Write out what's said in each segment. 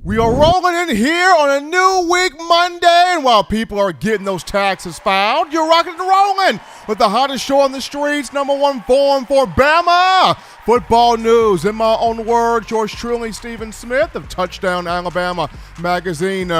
We are rolling in here on a new week Monday, and while people are getting those taxes filed, you're rocking and rolling with the hottest show on the streets, number one forum for Bama football news. In my own words, yours truly, Stephen Smith of Touchdown Alabama magazine,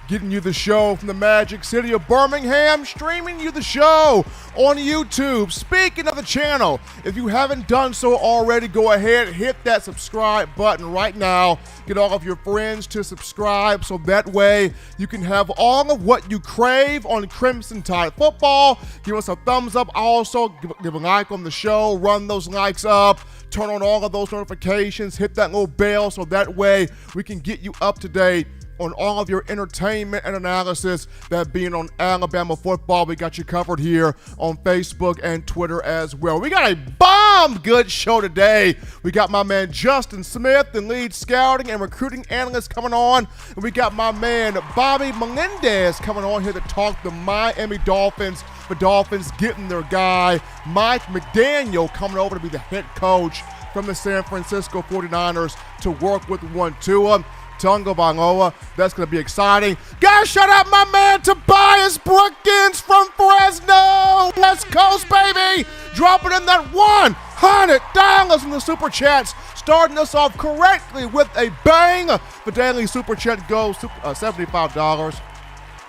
getting you the show from the magic city of Birmingham, streaming you the show on YouTube. Speaking of the channel, if you haven't done so already, go ahead, hit that subscribe button right now. Get all of your friends to subscribe so that way you can have all of what you crave on Crimson Tide football. Give us a thumbs up. Also, give a like on the show. Run those likes up. Turn on all of those notifications. Hit that little bell so that way we can get you up to date on all of your entertainment and analysis that being on Alabama football. We got you covered here on Facebook and Twitter as well. We got a bomb damn good show today. We got my man Justin Smith, the lead scouting and recruiting analyst, coming on. And we got my man Bobby Melendez coming on here to talk the Miami Dolphins. The Dolphins getting their guy, Mike McDaniel, coming over to be the head coach from the San Francisco 49ers to work with one Tua Tagovailoa. That's going to be exciting. Guys, shout out my man Tobias Brookins from Fresno. West Coast, baby. Dropping in that $100 in the Super Chats. Starting us off correctly with a bang. The daily Super Chat goes $75.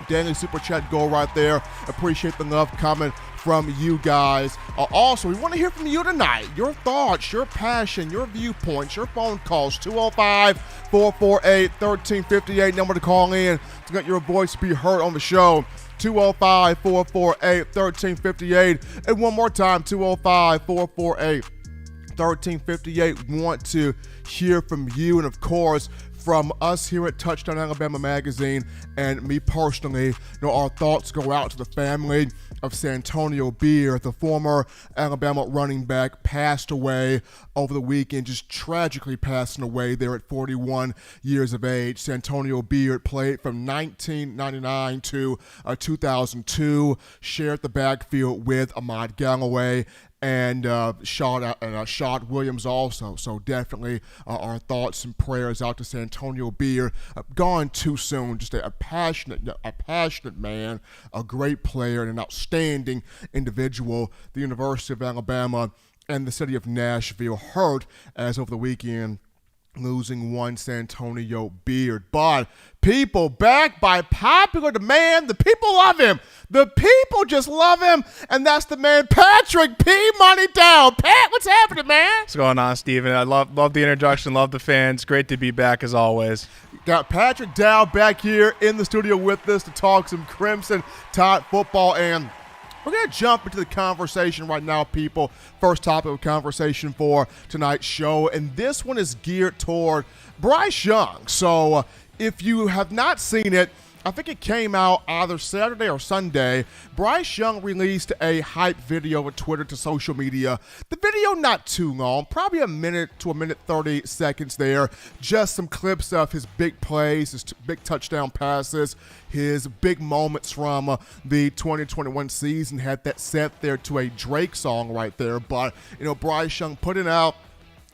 Daily Super Chat goal right there. Appreciate the love coming from you guys. Also, we want to hear from you tonight. Your thoughts, your passion, your viewpoints, your phone calls. 205-448-1358. Number to call in to get your voice be heard on the show. 205-448-1358. And one more time, 205-448-1358. Want to hear from you, and of course, from us here at Touchdown Alabama Magazine and me personally. Our thoughts go out to the family of Santonio Beard, the former Alabama running back, passed away over the weekend, just tragically passing away there at 41 years of age. Santonio Beard played from 1999 to 2002, shared the backfield with Ahmad Galloway and Shad Williams also. So definitely our thoughts and prayers out to Santonio Beard. Gone too soon. Just a passionate man, a great player, and an outstanding individual. The University of Alabama and the city of Nashville hurt as over the weekend, losing one Santonio Beard. But people, back by popular demand, the people love him. The people just love him, and that's the man, Patrick P. Money Down. Pat, what's happening, man? What's going on, Steven? I love the introduction, love the fans. Great to be back as always. Got Patrick Dow back here in the studio with us to talk some Crimson Tide football, and we're going to jump into the conversation right now, people. First topic of conversation for tonight's show, and this one is geared toward Bryce Young. So if you have not seen it, I think it came out either Saturday or Sunday. Bryce Young released a hype video with Twitter to social media. The video not too long, probably a minute to a minute 30 seconds there. Just some clips of his big plays, his big touchdown passes, his big moments from the 2021 season. Had that set there to a Drake song right there. But, Bryce Young putting out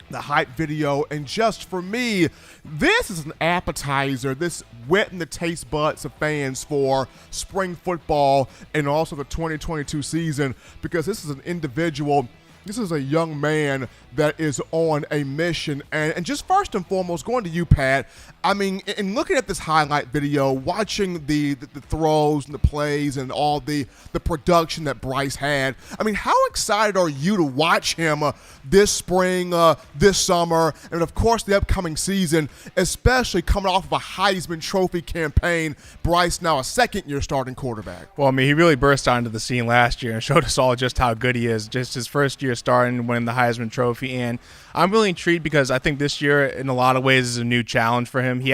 the hype video, and just for me, this is an appetizer. This wetting the taste buds of fans for spring football and also the 2022 season, because this is an individual, this is a young man that is on a mission. And just first and foremost, going to you, Pat, I mean, in looking at this highlight video, watching the throws and the plays and all the production that Bryce had, I mean, how excited are you to watch him this spring, this summer, and of course the upcoming season, especially coming off of a Heisman Trophy campaign? Bryce now a second-year starting quarterback. Well, I mean, he really burst onto the scene last year and showed us all just how good he is. Just his first year starting and winning the Heisman Trophy. And I'm really intrigued because I think this year, in a lot of ways, is a new challenge for him. He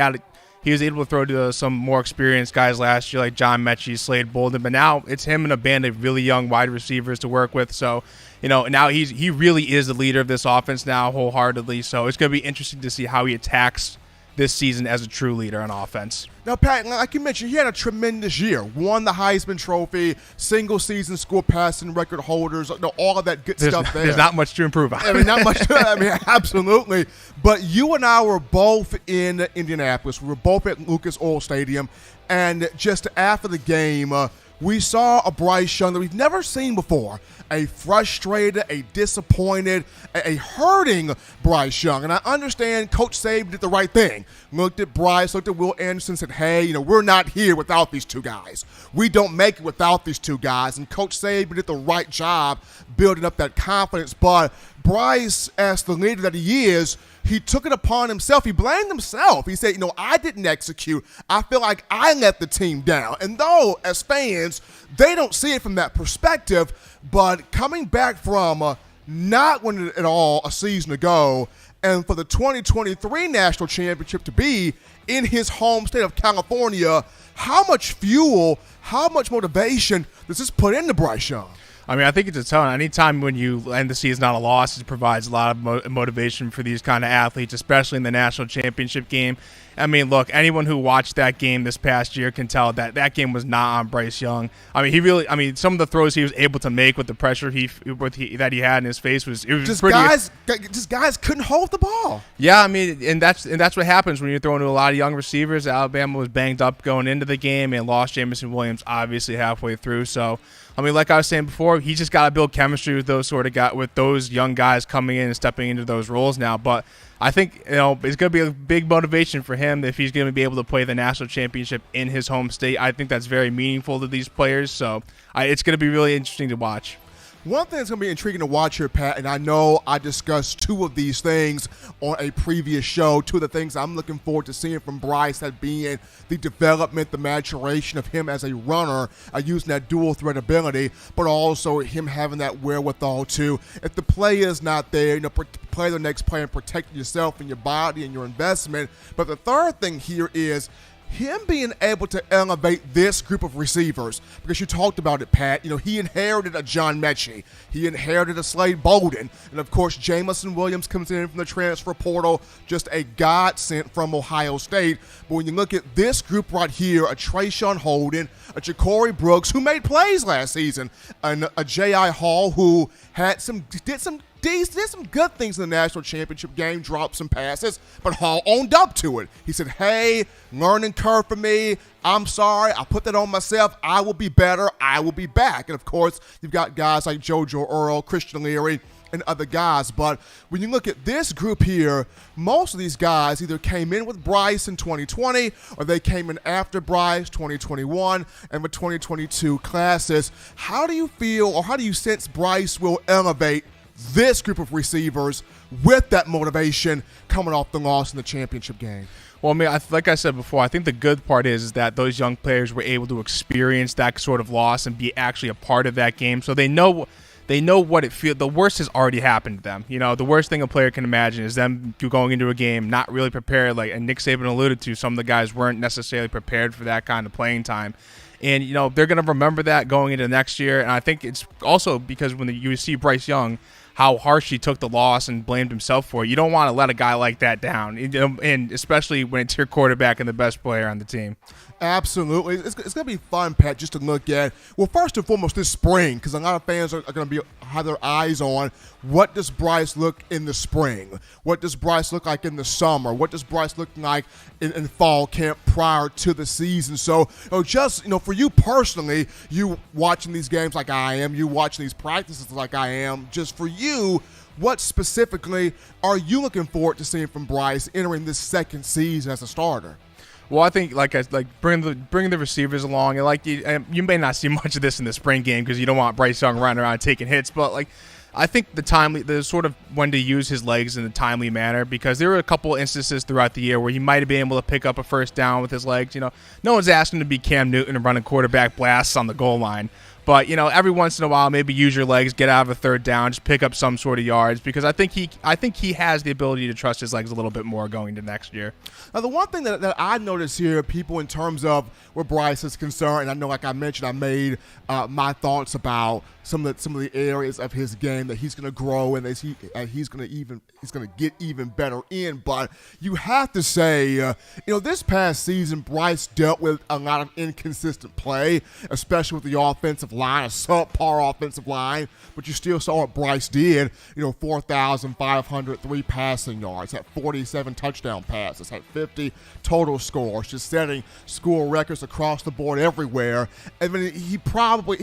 was able to throw to some more experienced guys last year, like John Mechie, Slade Bolden, but now it's him and a band of really young wide receivers to work with. So, now he really is the leader of this offense now wholeheartedly. So it's going to be interesting to see how he attacks this season as a true leader on offense. Now, Pat, like you mentioned, he had a tremendous year. Won the Heisman Trophy, single-season school passing record holders, all of that good stuff there. There's not much to improve on. I mean, not much. Absolutely. But you and I were both in Indianapolis. We were both at Lucas Oil Stadium, and just after the game, we saw a Bryce Young that we've never seen before. A frustrated, a disappointed, a hurting Bryce Young. And I understand Coach Saban did the right thing. Looked at Bryce, looked at Will Anderson, said, hey, we're not here without these two guys. We don't make it without these two guys. And Coach Saban did the right job building up that confidence. But Bryce, as the leader that he is, he took it upon himself. He blamed himself. He said, I didn't execute. I feel like I let the team down. And though, as fans, they don't see it from that perspective, but coming back from not winning it at all a season ago, and for the 2023 National Championship to be in his home state of California, how much fuel, how much motivation does this put into Bryce Young? I mean, I think it's a ton. Anytime when you end the season on a loss, it provides a lot of motivation for these kind of athletes, especially in the national championship game. I mean, look, anyone who watched that game this past year can tell that that game was not on Bryce Young. I mean, some of the throws he was able to make with the pressure that he had in his face was just pretty. Guys couldn't hold the ball. Yeah, I mean, and that's what happens when you're throwing to a lot of young receivers. Alabama was banged up going into the game and lost Jamison Williams obviously halfway through. So, I mean, like I was saying before, he just got to build chemistry with those young guys coming in and stepping into those roles now. But I think it's going to be a big motivation for him if he's going to be able to play the national championship in his home state. I think that's very meaningful to these players. So it's going to be really interesting to watch. One thing that's going to be intriguing to watch here, Pat, and I know I discussed two of these things on a previous show, two of the things I'm looking forward to seeing from Bryce, that being the development, the maturation of him as a runner, using that dual threat ability, but also him having that wherewithal to, if the play is not there, play the next play and protect yourself and your body and your investment. But the third thing here is him being able to elevate this group of receivers, because you talked about it, Pat. He inherited a John Mechie. He inherited a Slade Bolden. And, of course, Jamison Williams comes in from the transfer portal, just a godsend from Ohio State. But when you look at this group right here, a Trayshawn Holden, a Ja'Cory Brooks, who made plays last season, and a J.I. Hall, who did some good things in the national championship game, dropped some passes, but Hall owned up to it. He said, hey, learning curve for me. I'm sorry. I put that on myself. I will be better. I will be back. And, of course, you've got guys like JoJo Earl, Christian Leary, and other guys. But when you look at this group here, most of these guys either came in with Bryce in 2020 or they came in after Bryce, 2021, and the 2022 classes. How do you feel, or how do you sense Bryce will elevate this group of receivers with that motivation coming off the loss in the championship game? Well, I mean, like I said before, I think the good part is that those young players were able to experience that sort of loss and be actually a part of that game, so they know what it feels. The worst has already happened to them. The worst thing a player can imagine is them going into a game not really prepared. Like, and Nick Saban alluded to, some of the guys weren't necessarily prepared for that kind of playing time. And, they're going to remember that going into next year. And I think it's also because when you see Bryce Young, how harsh he took the loss and blamed himself for it, you don't want to let a guy like that down, and especially when it's your quarterback and the best player on the team. Absolutely. It's going to be fun, Pat, just to look at, well, first and foremost, this spring, because a lot of fans are going to have their eyes on what does Bryce look in the spring? What does Bryce look like in the summer? What does Bryce look like in fall camp prior to the season? So, for you personally, you watching these games like I am, you watching these practices like I am, just for you, what specifically are you looking forward to seeing from Bryce entering this second season as a starter? Well, I think bring the receivers along, and you may not see much of this in the spring game because you don't want Bryce Young running around taking hits, but I think the sort of when to use his legs in a timely manner, because there were a couple instances throughout the year where he might have been able to pick up a first down with his legs. No one's asking him to be Cam Newton and running quarterback blasts on the goal line. But, every once in a while, maybe use your legs, get out of a third down, just pick up some sort of yards, because I think he has the ability to trust his legs a little bit more going into next year. Now, the one thing that I notice here, people, in terms of where Bryce is concerned, and I know, like I mentioned, I made my thoughts about some of the areas of his game that he's going to grow and that he's going to get even better in. But you have to say, this past season, Bryce dealt with a lot of inconsistent play, especially with the offensive line, a subpar offensive line. But you still saw what Bryce did. 4,503 passing yards, had 47 touchdown passes, had 50 total scores, just setting school records across the board everywhere. And then he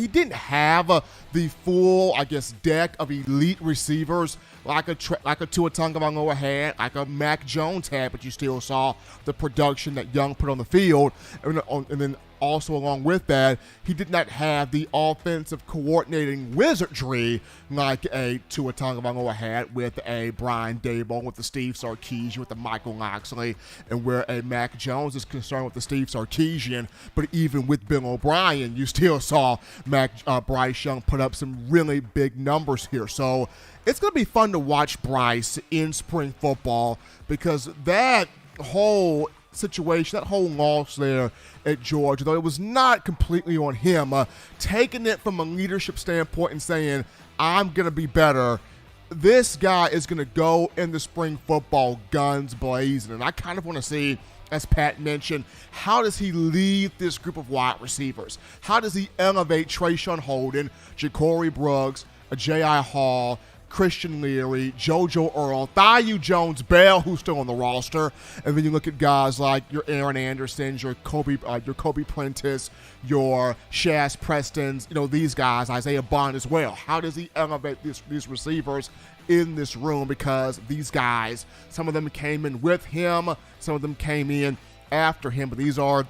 didn't have the full, deck of elite receivers like a Tua Tagovailoa had, like a Mac Jones had, but you still saw the production that Young put on the field. And then also along with that, he did not have the offensive coordinating wizardry like a Tua Tagovailoa had with a Brian Daboll, with the Steve Sarkisian, with the Michael Locksley, and where a Mac Jones is concerned with the Steve Sarkisian. But even with Bill O'Brien, you still saw Bryce Young put up some really big numbers here. So it's going to be fun to watch Bryce in spring football, because that whole situation, that whole loss there at Georgia, though it was not completely on him, taking it from a leadership standpoint and saying, I'm going to be better. This guy is going to go into spring football guns blazing, and I kind of want to see, as Pat mentioned, how does he lead this group of wide receivers? How does he elevate Trayshawn Holden, Ja'Cory Brooks, J.I. Hall, Christian Leary, JoJo Earl, Thaiu Jones-Bell, who's still on the roster, and then you look at guys like your Aaron Andersons, your Kobe Prentice, your Shaz Prestons, these guys, Isaiah Bond as well. How does he elevate these receivers in this room? Because these guys, some of them came in with him, some of them came in after him, but these are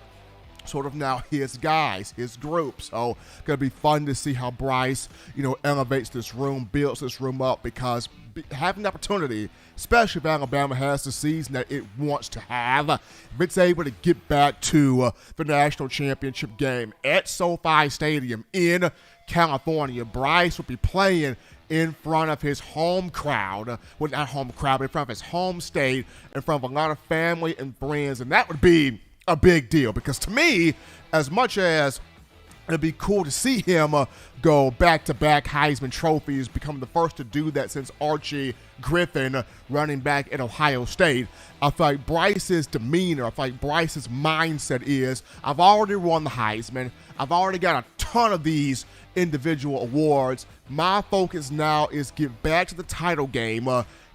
sort of now his guys, his group. So gonna be fun to see how Bryce, elevates this room, builds this room up, because having the opportunity, especially if Alabama has the season that it wants to have, if it's able to get back to the national championship game at SoFi Stadium in California, Bryce will be playing in front of his home crowd, well, not home crowd, but in front of his home state, in front of a lot of family and friends, and that would be a big deal, because to me, as much as it'd be cool to see him go back-to-back Heisman trophies, become the first to do that since Archie Griffin, running back at Ohio State, I feel like Bryce's demeanor, I feel like Bryce's mindset is, I've already won the Heisman, I've already got a ton of these individual awards, my focus now is get back to the title game,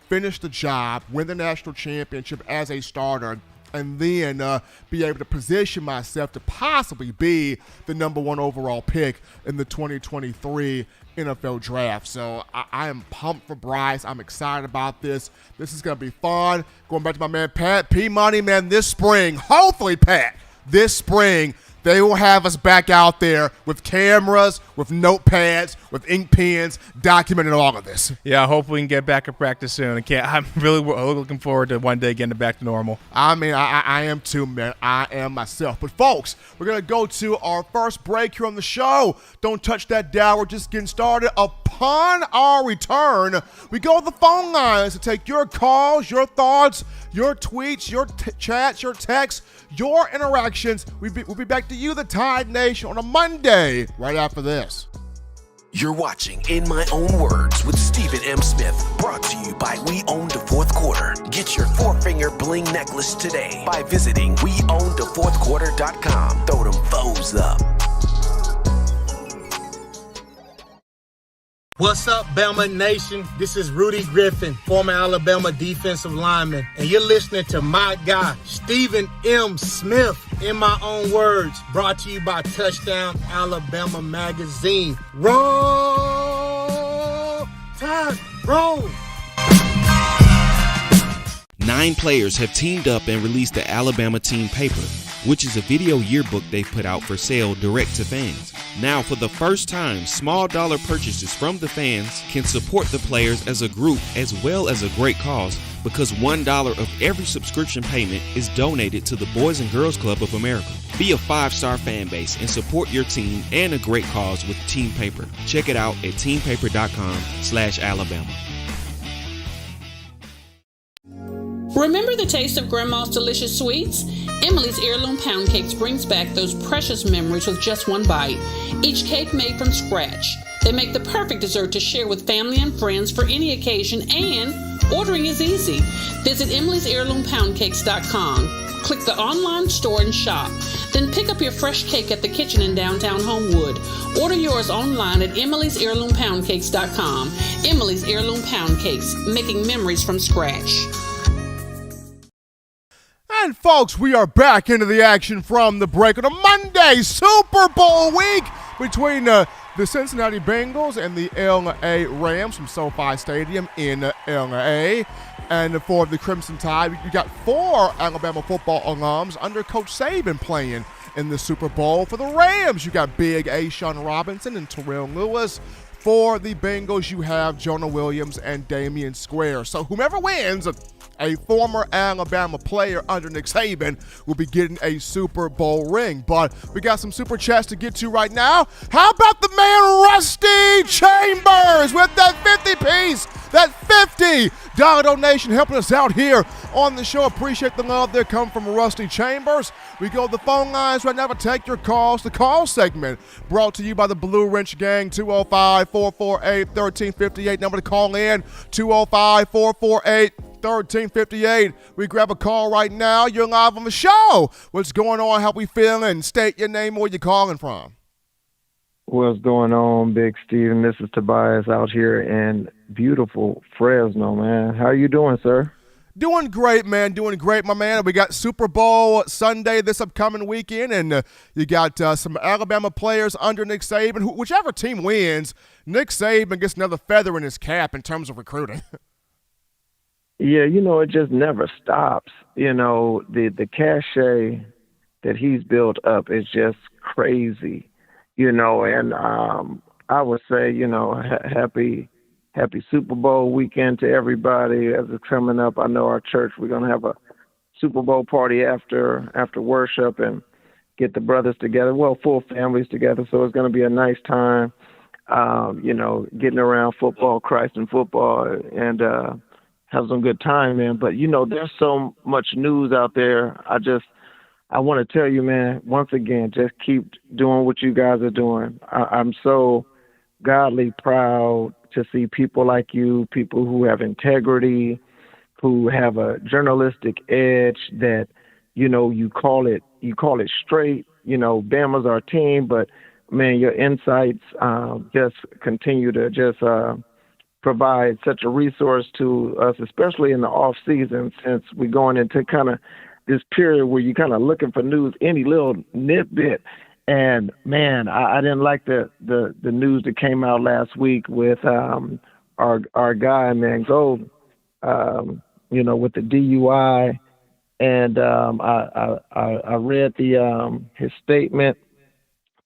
finish the job, win the national championship as a starter, and then be able to position myself to possibly be the #1 overall pick in the 2023 NFL Draft. So I am pumped for Bryce. I'm excited about this. This is going to be fun. Going back to my man Pat P. Money, man, this spring, hopefully, Pat, this spring, they will have us back out there with cameras, with notepads, with ink pens, documenting all of this. Yeah, I hope we can get back in practice soon. I'm really looking forward to one day getting back to normal. I mean, I am too, man. I am myself. But, folks, we're going to go to our first break here on the show. Don't touch that dial. We're just getting started. Upon our return, we go to the phone lines to take your calls, your thoughts, your tweets, your chats, your texts, your interactions. We'll be back to you, the Tide Nation, on a Monday right after this. You're watching In My Own Words with Stephen M. Smith, brought to you by We Own the Fourth Quarter. Get your four-finger bling necklace today by visiting weownthefourthquarter.com. Throw them foes up. What's up, Bama Nation? This is Rudy Griffin, former Alabama defensive lineman, and you're listening to my guy, Stephen M. Smith, In My Own Words, brought to you by Touchdown Alabama Magazine. Roll Tide, roll! 9 players have teamed up and released the Alabama Team Paper, which is a video yearbook they put out for sale direct to fans. Now, for the first time, small dollar purchases from the fans can support the players as a group as well as a great cause, because $1 of every subscription payment is donated to the Boys and Girls Club of America. Be a 5-star fan base and support your team and a great cause with Team Paper. Check it out at teampaper.com/Alabama. Remember the taste of Grandma's delicious sweets? Emily's Heirloom Pound Cakes brings back those precious memories with just one bite. Each cake made from scratch. They make the perfect dessert to share with family and friends for any occasion, and ordering is easy. Visit emily'sheirloompoundcakes.com. Click the online store and shop. Then pick up your fresh cake at the kitchen in downtown Homewood. Order yours online at emily'sheirloompoundcakes.com. Emily's Heirloom Pound Cakes, making memories from scratch. And, folks, we are back into the action from the break on a Monday, Super Bowl week between the Cincinnati Bengals and the LA Rams from SoFi Stadium in LA. And for the Crimson Tide, you got 4 Alabama football alums under Coach Saban playing in the Super Bowl. For the Rams, you got Big A'Shawn Robinson and Terrell Lewis. For the Bengals, you have Jonah Williams and Damian Square. So whomever wins, a former Alabama player under Nick Saban, will be getting a Super Bowl ring. But we got some super chats to get to right now. How about the man Rusty Chambers with that 50-piece, that $50 donation, helping us out here on the show. Appreciate the love there coming from Rusty Chambers. We go to the phone lines right now to take your calls. The call segment brought to you by the Blue Wrench Gang, 205-448-1358. Number to call in, 205-448-1358. We grab a call right now. You're live on the show. What's going on? How we feeling? State your name, where you calling from. What's going on, Big Steven? This is Tobias out here in beautiful Fresno, man. How you doing, sir? Doing great, man. Doing great, my man. We got Super Bowl Sunday this upcoming weekend, and you got some Alabama players under Nick Saban. Whichever team wins, Nick Saban gets another feather in his cap in terms of recruiting. Yeah, it just never stops. The cachet that he's built up is just crazy, and I would say, happy Super Bowl weekend to everybody as it's coming up. I know our church, we're going to have a Super Bowl party after worship and get the brothers together, full families together. So it's going to be a nice time, getting around football, Christ and football, and have some good time, man. But, there's so much news out there. I want to tell you, man, once again, just keep doing what you guys are doing. I'm so godly proud to see people like you, people who have integrity, who have a journalistic edge that, you call it straight. Bama's our team, but man, your insights just continue to just provide such a resource to us, especially in the off season, since we're going into kind of this period where you're kind of looking for news, any little nitbit. And man, I didn't like the news that came out last week with our guy, man, Gold, with the DUI. And I read his statement,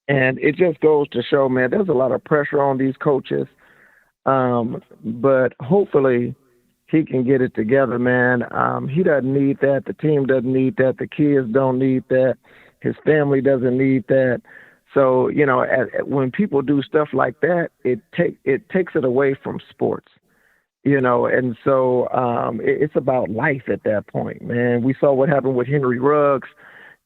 and it just goes to show, man, there's a lot of pressure on these coaches. But hopefully he can get it together, man. He doesn't need that. The team doesn't need that. The kids don't need that. His family doesn't need that. So, when people do stuff like that, it takes it away from sports, and so it's about life at that point, man. We saw what happened with Henry Ruggs.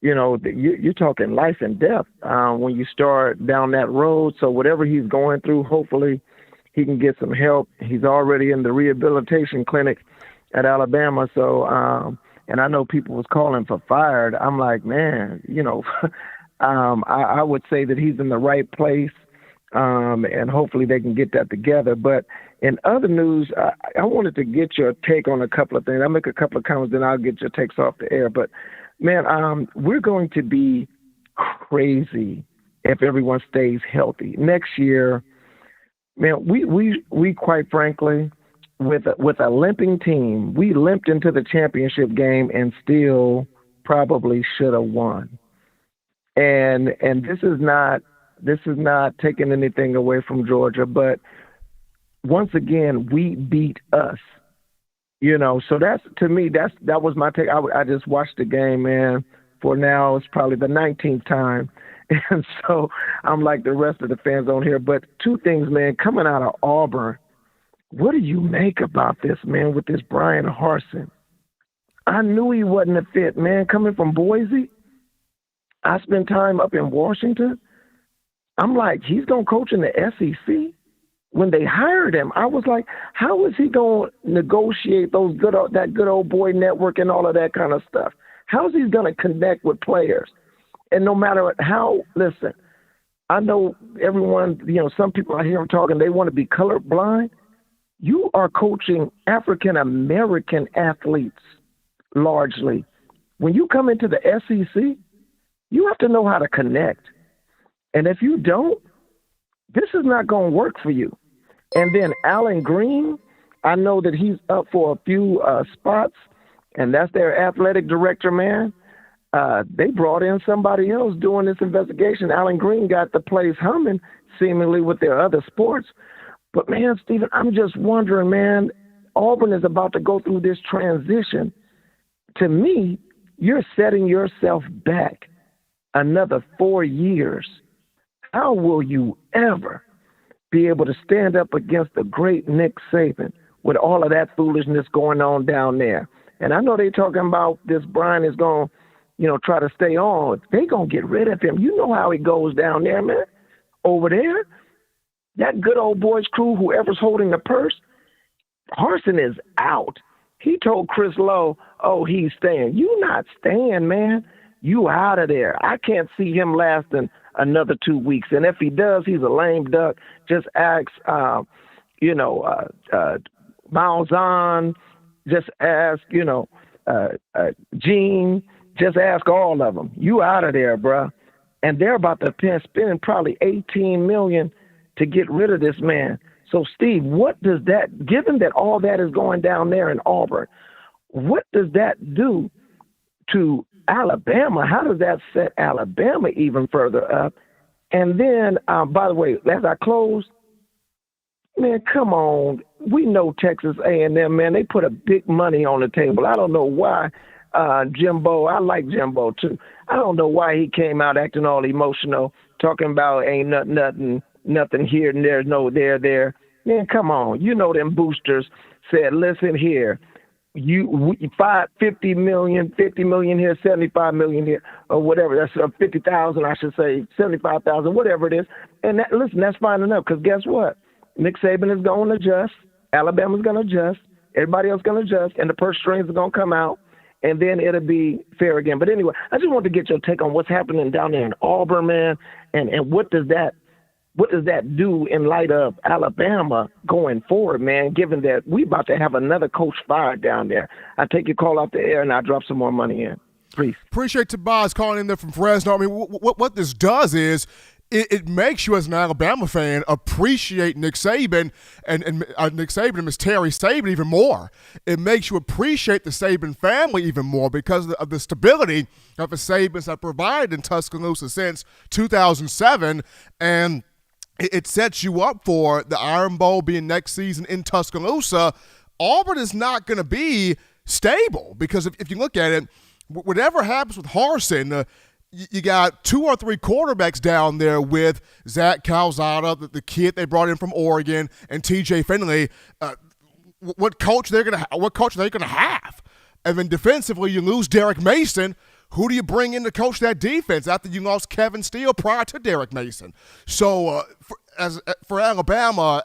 You're talking life and death when you start down that road. So whatever he's going through, hopefully he can get some help. He's already in the rehabilitation clinic at Alabama. So, and I know people was calling for fired. I'm like, man, I would say that he's in the right place, and hopefully they can get that together. But in other news, I wanted to get your take on a couple of things. I'll make a couple of comments, then I'll get your takes off the air. But, man, we're going to be crazy if everyone stays healthy. Next year, man, we quite frankly, with a limping team, we limped into the championship game and still probably should have won. And this is not taking anything away from Georgia, but once again, we beat us. So that's, to me, that was my take. I just watched the game, man. For now, it's probably the 19th time. And so I'm like the rest of the fans on here. But two things, man, coming out of Auburn, what do you make about this, man, with this Brian Harsin? I knew he wasn't a fit, man, coming from Boise. I spent time up in Washington. I'm like, he's going to coach in the SEC? When they hired him, I was like, how is he going to negotiate that good old boy network and all of that kind of stuff? How is he going to connect with players? And no matter how, listen, I know everyone, some people I hear them talking, they want to be colorblind. You are coaching African-American athletes largely. When you come into the SEC, you have to know how to connect. And if you don't, this is not going to work for you. And then Alan Green, I know that he's up for a few spots, and that's their athletic director, man. They brought in somebody else doing this investigation. Alan Green got the place humming, seemingly with their other sports. But, man, Stephen, I'm just wondering, man, Auburn is about to go through this transition. To me, you're setting yourself back another 4 years. How will you ever be able to stand up against the great Nick Saban with all of that foolishness going on down there? And I know they're talking about this Brian is going to, try to stay on. They're going to get rid of him. You know how it goes down there, man. Over there, that good old boys crew, whoever's holding the purse, Harsin is out. He told Chris Lowe, oh, he's staying. You not staying, man. You out of there. I can't see him lasting another 2 weeks. And if he does, he's a lame duck. Just ask, Malzahn. Just ask, Gene. Just ask all of them. You out of there, bruh. And they're about to spend probably $18 million to get rid of this man. So, Steve, what does that, given that all that is going down there in Auburn, what does that do to Alabama? How does that set Alabama even further up? And then, by the way, as I close, man, come on. We know Texas A&M, man. They put a big money on the table. I don't know why Jimbo, I like Jimbo too. I don't know why he came out acting all emotional, talking about ain't nothing here and there's no there. Man, come on. You know them boosters said, listen here, you 50 million here, 75 million here, or whatever. That's 50,000, I should say, 75,000, whatever it is. And listen, that's fine enough, because guess what? Nick Saban is going to adjust. Alabama's going to adjust. Everybody else is going to adjust, and the purse strings are going to come out, and then it'll be fair again. But anyway, I just wanted to get your take on what's happening down there in Auburn, man, and what does that do in light of Alabama going forward, man, given that we about to have another coach fired down there? I take your call off the air, and I'll drop some more money in. Please. Appreciate Tobias calling in there from Fresno. I mean, what this does is it makes you, as an Alabama fan, appreciate Nick Saban and Nick Saban and Miss Terry Saban even more. It makes you appreciate the Saban family even more because of the stability that the Sabans have provided in Tuscaloosa since 2007, and it sets you up for the Iron Bowl being next season in Tuscaloosa. Auburn is not going to be stable because if you look at it, whatever happens with Harsin, you got 2 or 3 quarterbacks down there with Zach Calzada, the kid they brought in from Oregon, and TJ Finley. What coach are they going to have? And then defensively, you lose Derek Mason. Who do you bring in to coach that defense after you lost Kevin Steele prior to Derek Mason? So for Alabama,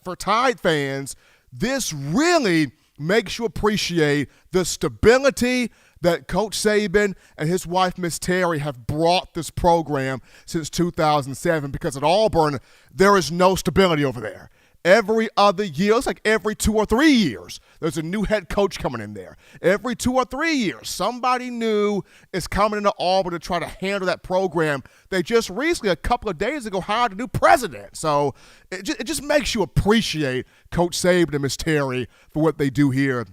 for Tide fans, this really makes you appreciate the stability that Coach Saban and his wife, Miss Terry, have brought this program since 2007, because at Auburn, there is no stability over there. Every other year, it's like every 2 or 3 years, there's a new head coach coming in there. Every 2 or 3 years, somebody new is coming into Auburn to try to handle that program. They just recently, a couple of days ago, hired a new president. So it just makes you appreciate Coach Saban and Miss Terry for what they do here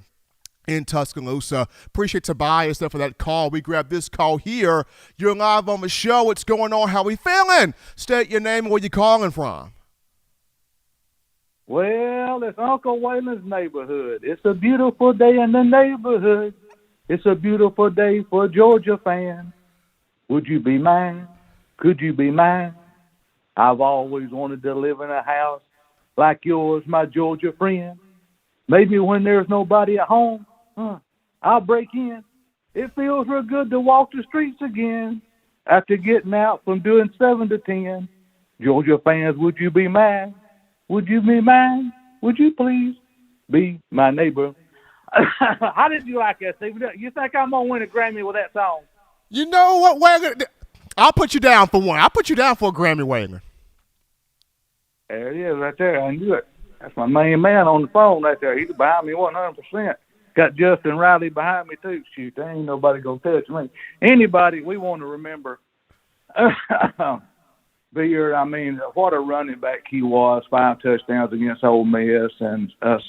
in Tuscaloosa. Appreciate Tobias there for that call. We grabbed this call here. You're live on the show. What's going on? How we feeling? State your name and where you calling from. Well, it's Uncle Waylon's neighborhood. It's a beautiful day in the neighborhood. It's a beautiful day for Georgia fans. Would you be mine? Could you be mine? I've always wanted to live in a house like yours, my Georgia friend. Maybe when there's nobody at home, I'll break in. It feels real good to walk the streets again after getting out from doing 7 to 10. Georgia fans, would you be mine? Would you be mine? Would you please be my neighbor? How did you like that, Steve? You think I'm going to win a Grammy with that song? You know what, Wagner? I'll put you down for one. I'll put you down for a Grammy, Wagner. There it is right there. I can do it. That's my main man on the phone right there. He's behind me 100%. Got Justin Riley behind me too. Shoot, there ain't nobody going to touch me. Anybody we want to remember. Beard, I mean, what a running back he was, 5 touchdowns against Ole Miss, and us.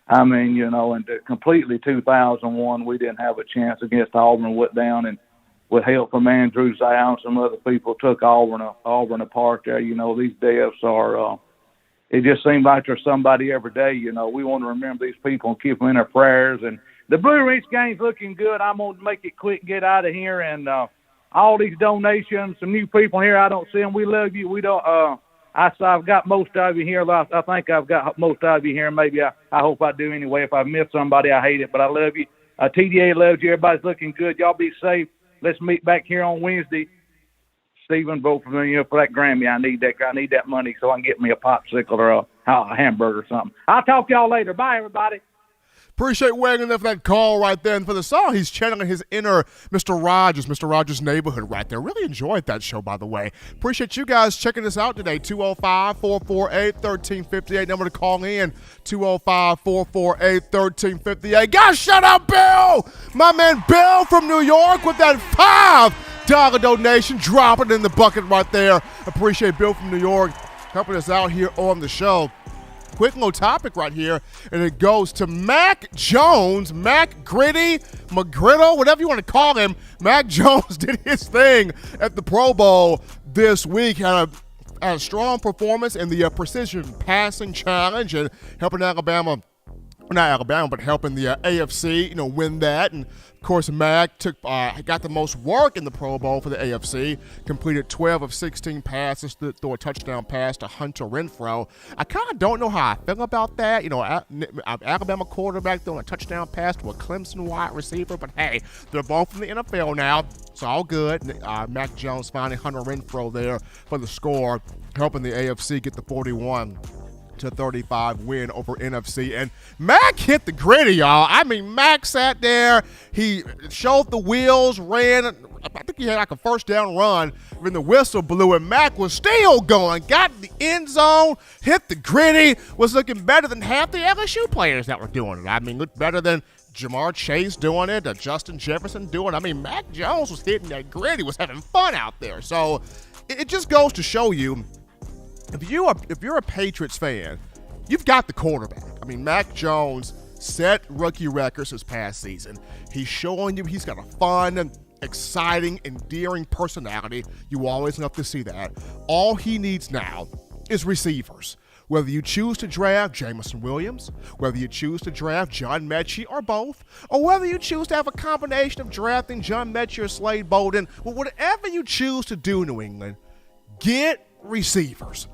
I mean, in completely 2001, we didn't have a chance against Auburn. Went down and with help from Andrew Zhao and some other people took Auburn apart there. These deaths are it just seems like there's somebody every day. You know, we want to remember these people and keep them in our prayers. And the Blue Ridge game's looking good. I'm going to make it quick, get out of here. And all these donations, some new people here, I don't see them. We love you. We don't. I've got most of you here. I think I've got most of you here. Maybe I hope I do anyway. If I miss somebody, I hate it, but I love you. TDA loves you. Everybody's looking good. Y'all be safe. Let's meet back here on Wednesday. Stephen, vote for me for that Grammy. I need that money so I can get me a popsicle or a hamburger or something. I'll talk to y'all later. Bye, everybody. Appreciate weighing in for that call right there. And for the song, he's channeling his inner Mr. Rogers' Neighborhood right there. Really enjoyed that show, by the way. Appreciate you guys checking us out today. 205-448-1358. Number to call in, 205-448-1358. Guys, shout out Bill! My man Bill from New York with that $5 donation. Dropping it in the bucket right there. Appreciate Bill from New York helping us out here on the show. Quick little topic right here, and it goes to Mac Jones, Mac Gritty, McGriddle, whatever you want to call him. Mac Jones did his thing at the Pro Bowl this week, had a strong performance in the precision passing challenge and helping helping the AFC, win that. And of course, Mac got the most work in the Pro Bowl for the AFC, completed 12 of 16 passes, threw a touchdown pass to Hunter Renfrow. I kind of don't know how I feel about that. Alabama quarterback throwing a touchdown pass to a Clemson wide receiver, but hey, they're both from the NFL now. It's all good. Mac Jones finding Hunter Renfrow there for the score, helping the AFC get the 41-35 win over NFC. And Mac hit the gritty, y'all. I mean, Mac sat there. He showed the wheels, ran. I think he had like a first down run when the whistle blew, and Mac was still going. Got in the end zone, hit the gritty, was looking better than half the LSU players that were doing it. I mean, looked better than Jamar Chase doing it, Justin Jefferson doing it. I mean, Mac Jones was hitting that gritty, was having fun out there. So it just goes to show you, if you're a Patriots fan, you've got the quarterback. I mean, Mac Jones set rookie records this past season. He's showing you he's got a fun, exciting, endearing personality. You always love to see that. All he needs now is receivers. Whether you choose to draft Jamison Williams, whether you choose to draft John Mechie or both, or whether you choose to have a combination of drafting John Mechie or Slade Bolden, well, whatever you choose to do, New England, get receivers.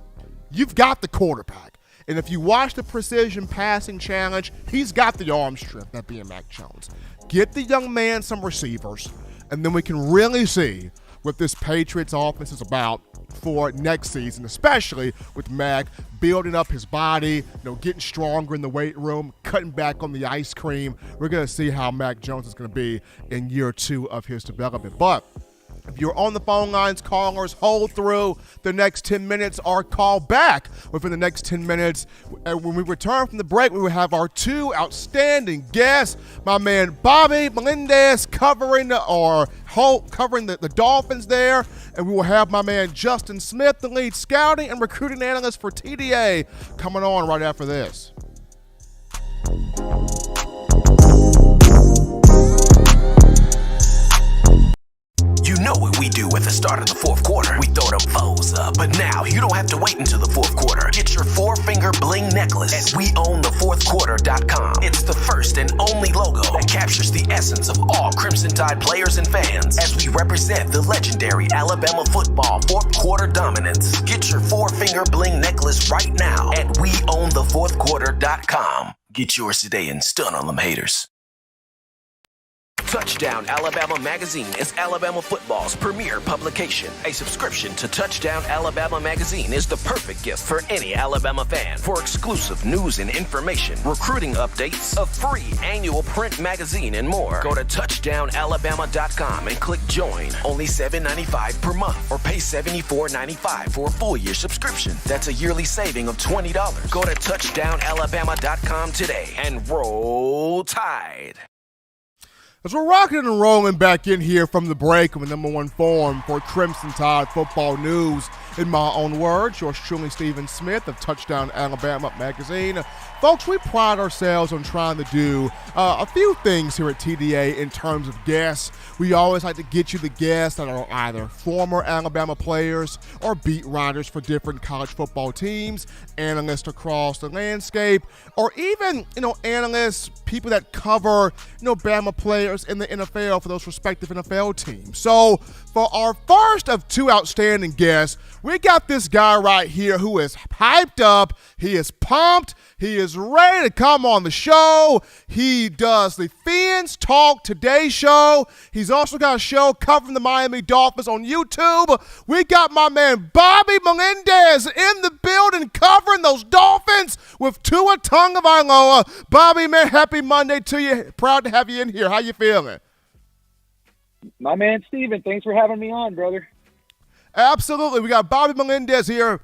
You've got the quarterback. And if you watch the precision passing challenge, he's got the arm strength, that being Mac Jones. Get the young man some receivers, and then we can really see what this Patriots offense is about for next season, especially with Mac building up his body, getting stronger in the weight room, cutting back on the ice cream. We're going to see how Mac Jones is going to be in year 2 of his development. But if you're on the phone lines, callers, hold through the next 10 minutes or call back within the next 10 minutes. And when we return from the break, we will have our 2 outstanding guests. My man Bobby Melendez covering the Dolphins there. And we will have my man Justin Smith, the lead scouting and recruiting analyst for TDA, coming on right after this. You know what we do at the start of the fourth quarter. We throw them foes up. But now you don't have to wait until the fourth quarter. Get your 4-finger bling necklace at weownthefourthquarter.com. It's the first and only logo that captures the essence of all Crimson Tide players and fans as we represent the legendary Alabama football fourth quarter dominance. Get your 4-finger bling necklace right now at weownthefourthquarter.com. Get yours today and stun on them haters. Touchdown Alabama Magazine is Alabama football's premier publication. A subscription to Touchdown Alabama Magazine is the perfect gift for any Alabama fan. For exclusive news and information, recruiting updates, a free annual print magazine, and more, go to touchdownalabama.com and click join. Only $7.95 per month, or pay $74.95 for a full year subscription. That's a yearly saving of $20. Go to touchdownalabama.com today and roll Tide. As we're rocking and rolling back in here from the break with number 1 forum for Crimson Tide football news, in my own words, yours truly, Stephen Smith of Touchdown Alabama Magazine. Folks, we pride ourselves on trying to do a few things here at TDA in terms of guests. We always like to get you the guests that are either former Alabama players or beat writers for different college football teams, analysts across the landscape, or even, analysts, people that cover, Bama players in the NFL for those respective NFL teams. So for our first of two outstanding guests, we got this guy right here who is hyped up. He is pumped. He is ready to come on the show. He does the Fins Talk Today show. He's also got a show covering the Miami Dolphins on YouTube. We got my man Bobby Melendez in the building covering those Dolphins with Tua Tagovailoa. Bobby, man, happy Monday to you. Proud to have you in here. How you feeling? My man Steven, thanks for having me on, brother. Absolutely. We got Bobby Melendez here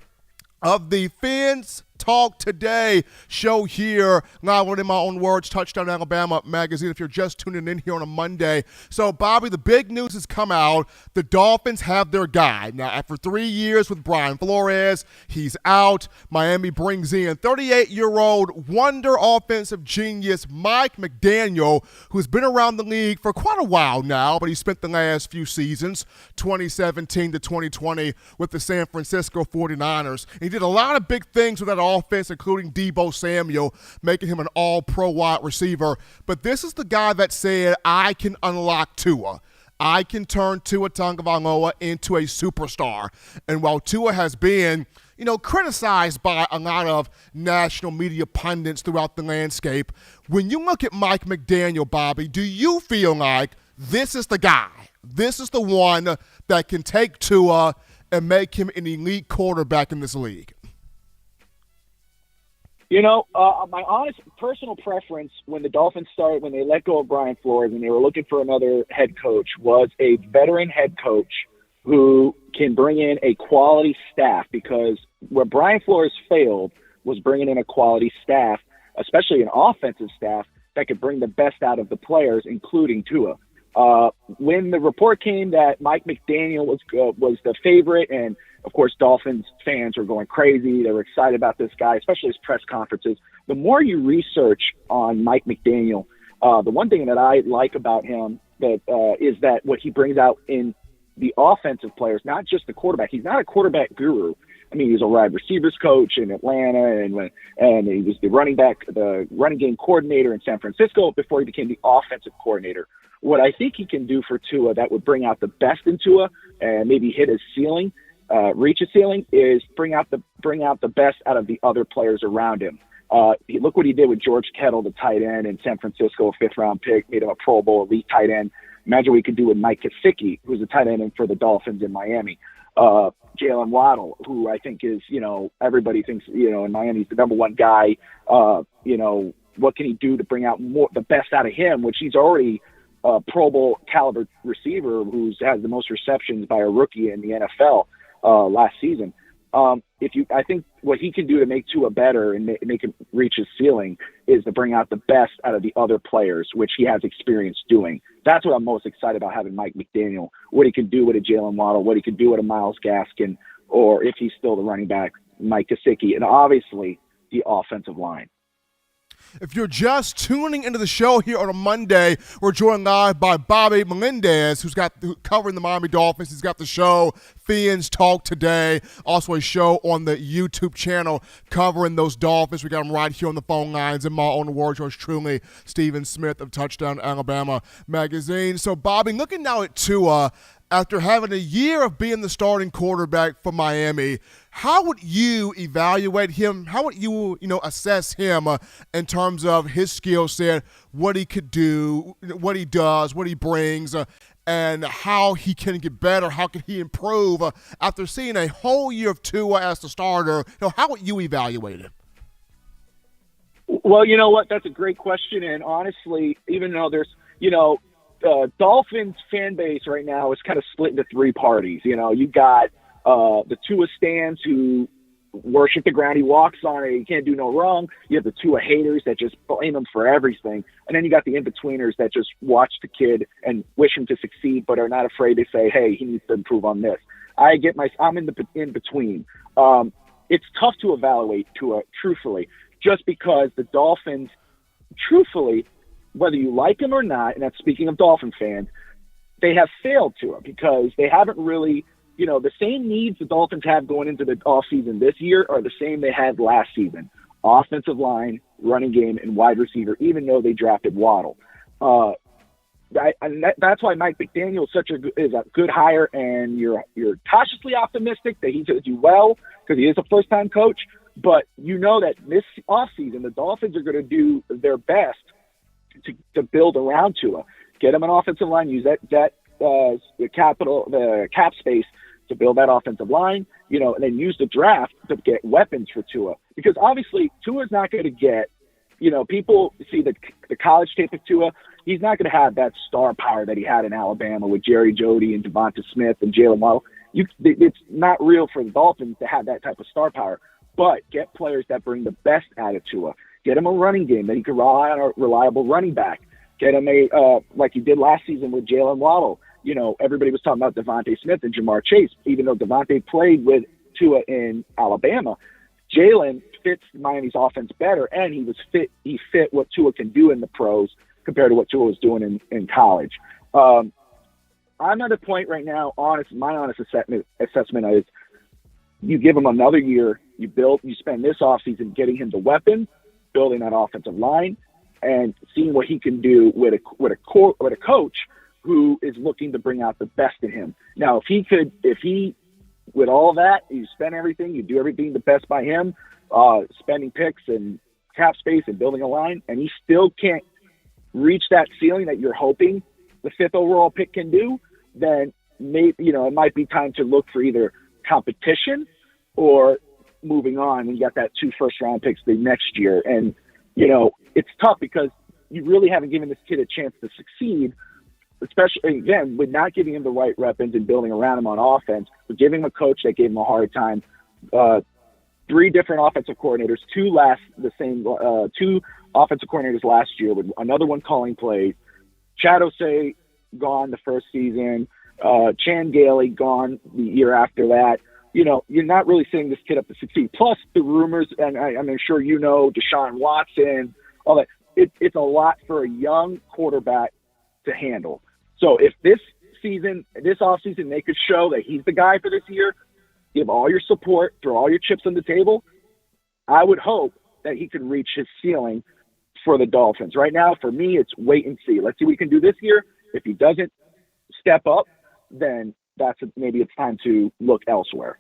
of the Fins Talk Today show here, live in my own words, Touchdown Alabama magazine, if you're just tuning in here on a Monday. So, Bobby, the big news has come out. The Dolphins have their guy. Now, after 3 years with Brian Flores, he's out. Miami brings in 38-year-old wonder offensive genius Mike McDaniel, who's been around the league for quite a while now, but he spent the last few seasons, 2017 to 2020, with the San Francisco 49ers. He did a lot of big things with that offense, including Deebo Samuel, making him an all-pro wide receiver. But this is the guy that said, I can unlock Tua. I can turn Tua Tagovailoa into a superstar. And while Tua has been, criticized by a lot of national media pundits throughout the landscape, when you look at Mike McDaniel, Bobby, do you feel like this is the guy? This is the one that can take Tua and make him an elite quarterback in this league? My honest personal preference when the Dolphins started, when they let go of Brian Flores and they were looking for another head coach, was a veteran head coach who can bring in a quality staff, because where Brian Flores failed was bringing in a quality staff, especially an offensive staff, that could bring the best out of the players, including Tua. When the report came that Mike McDaniel was the favorite, and of course Dolphins fans were going crazy, they were excited about this guy, especially his press conferences. The more you research on Mike McDaniel, the one thing that I like about him is that what he brings out in the offensive players, not just the quarterback. He's not a quarterback guru. I mean, he's a wide receivers coach in Atlanta, and he was the running game coordinator in San Francisco before he became the offensive coordinator. What I think he can do for Tua that would bring out the best in Tua and maybe hit his ceiling, reach his ceiling, is bring out the best out of the other players around him. Look what he did with George Kittle, the tight end in San Francisco, a fifth-round pick, made him a Pro Bowl elite tight end. Imagine what he could do with Mike Gesicki, who's a tight end for the Dolphins in Miami. Jalen Waddle, who I think is, everybody thinks, in Miami, he's the number one guy. What can he do to bring out the best out of him, which he's already a Pro Bowl caliber receiver who has the most receptions by a rookie in the NFL last season. I think what he can do to make Tua better and make him reach his ceiling is to bring out the best out of the other players, which he has experience doing. That's what I'm most excited about, having Mike McDaniel, what he can do with a Jalen Waddle, what he can do with a Myles Gaskin, or if he's still the running back, Mike Gesicki, and obviously the offensive line. If you're just tuning into the show here on a Monday, we're joined live by Bobby Melendez, who's covering the Miami Dolphins. He's got the show Fins Talk Today, also a show on the YouTube channel covering those Dolphins. We got him right here on the phone lines. In my own words, yours truly, Stephen Smith of Touchdown Alabama magazine. So, Bobby, looking now at Tua, after having a year of being the starting quarterback for Miami, how would you evaluate him? How would you, assess him in terms of his skill set, what he could do, what he does, what he brings, and how he can get better? How can he improve after seeing a whole year of Tua as the starter? How would you evaluate him? Well, you know what? That's a great question. And honestly, even though there's, Dolphins fan base right now is kind of split into three parties. You got the Tua stands who worship the ground he walks on, and he can't do no wrong. You have the Tua haters that just blame him for everything. And then you got the in-betweeners that just watch the kid and wish him to succeed, but are not afraid to say, hey, he needs to improve on this. I'm in between. It's tough to evaluate Tua, truthfully. just because the Dolphins, truthfully, whether you like him or not, and that's speaking of Dolphin fans, they have failed Tua because they haven't really, the same needs the Dolphins have going into the offseason this year are the same they had last season. Offensive line, running game, and wide receiver, even though they drafted Waddle. That's why Mike McDaniel is a good hire, and you're cautiously optimistic that he's going to do well because he is a first-time coach. But you know that this offseason, the Dolphins are going to do their best to build around Tua. Get him an offensive line, use the cap space to build that offensive line, and then use the draft to get weapons for Tua. Because obviously Tua's not going to get, people see the college tape of Tua. He's not going to have that star power that he had in Alabama with Jerry Jeudy and Devonta Smith and Jalen Waddle. It's not real for the Dolphins to have that type of star power. But get players that bring the best out of Tua. Get him a running game that he can rely on, a reliable running back. Get him like he did last season with Jalen Waddle. Everybody was talking about Devontae Smith and Jamar Chase, even though Devontae played with Tua in Alabama. Jalen fits Miami's offense better, and he fit what Tua can do in the pros compared to what Tua was doing in college. I'm at a point right now, my honest assessment is you give him another year, you spend this offseason getting him the weapons, building that offensive line, and seeing what he can do with a coach who is looking to bring out the best in him. Now, if he, with all that, you spend everything, you do everything the best by him, spending picks and cap space and building a line, and he still can't reach that ceiling that you're hoping the 5th overall pick can do, then maybe, it might be time to look for either competition or moving on. And you got that 2 first-round picks the next year. And, it's tough because you really haven't given this kid a chance to succeed, especially, again, with not giving him the right weapons and building around him on offense, but giving him a coach that gave him a hard time. 3 different offensive coordinators, 2 offensive coordinators last year, with another one calling plays. Chad Osei gone the first season. Chan Gailey gone the year after that. You're not really setting this kid up to succeed. Plus the rumors, and I'm sure Deshaun Watson, all that. It's a lot for a young quarterback to handle. So if this offseason, they could show that he's the guy for this year, give all your support, throw all your chips on the table, I would hope that he could reach his ceiling for the Dolphins. Right now, for me, it's wait and see. Let's see what he can do this year. If he doesn't step up, then maybe it's time to look elsewhere.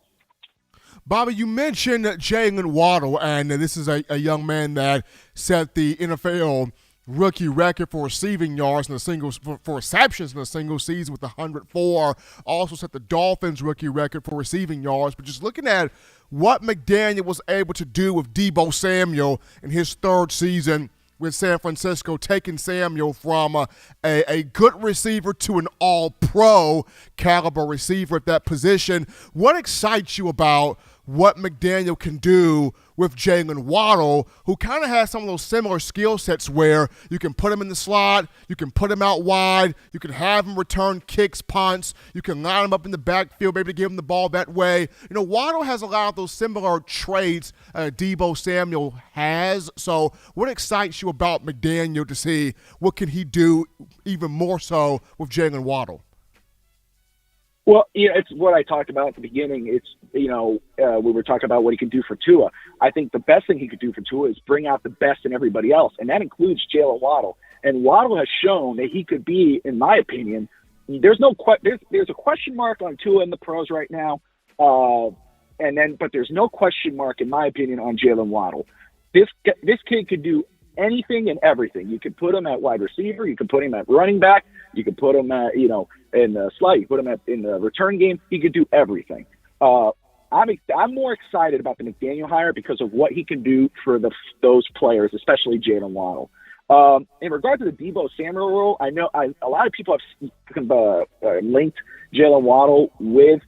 Bobby, you mentioned Jalen Waddle, and this is a young man that set the NFL rookie record for receiving yards for receptions in a single season with 104. Also set the Dolphins rookie record for receiving yards. But just looking at what McDaniel was able to do with Deebo Samuel in his 3rd season with San Francisco, taking Samuel from a good receiver to an all-pro caliber receiver at that position. What excites you about what McDaniel can do with Jalen Waddle, who kind of has some of those similar skill sets where you can put him in the slot, you can put him out wide, you can have him return kicks, punts, you can line him up in the backfield, maybe to give him the ball that way. Waddle has a lot of those similar traits Deebo Samuel has. So what excites you about McDaniel to see what can he do even more so with Jalen Waddle? Well, it's what I talked about at the beginning. It's, we were talking about what he could do for Tua. I think the best thing he could do for Tua is bring out the best in everybody else, and that includes Jalen Waddle. And Waddle has shown that he could be, in my opinion, there's a question mark on Tua in the pros right now, but there's no question mark, in my opinion, on Jalen Waddle. This kid could do anything and everything. You could put him at wide receiver, you could put him at running back, you could put him at, in the slot, you put him in the return game. He could do everything. I'm more excited about the McDaniel hire because of what he can do for those players, especially Jalen Waddle. In regard to the Deebo Samuel role, I know a lot of people have linked Jalen Waddle with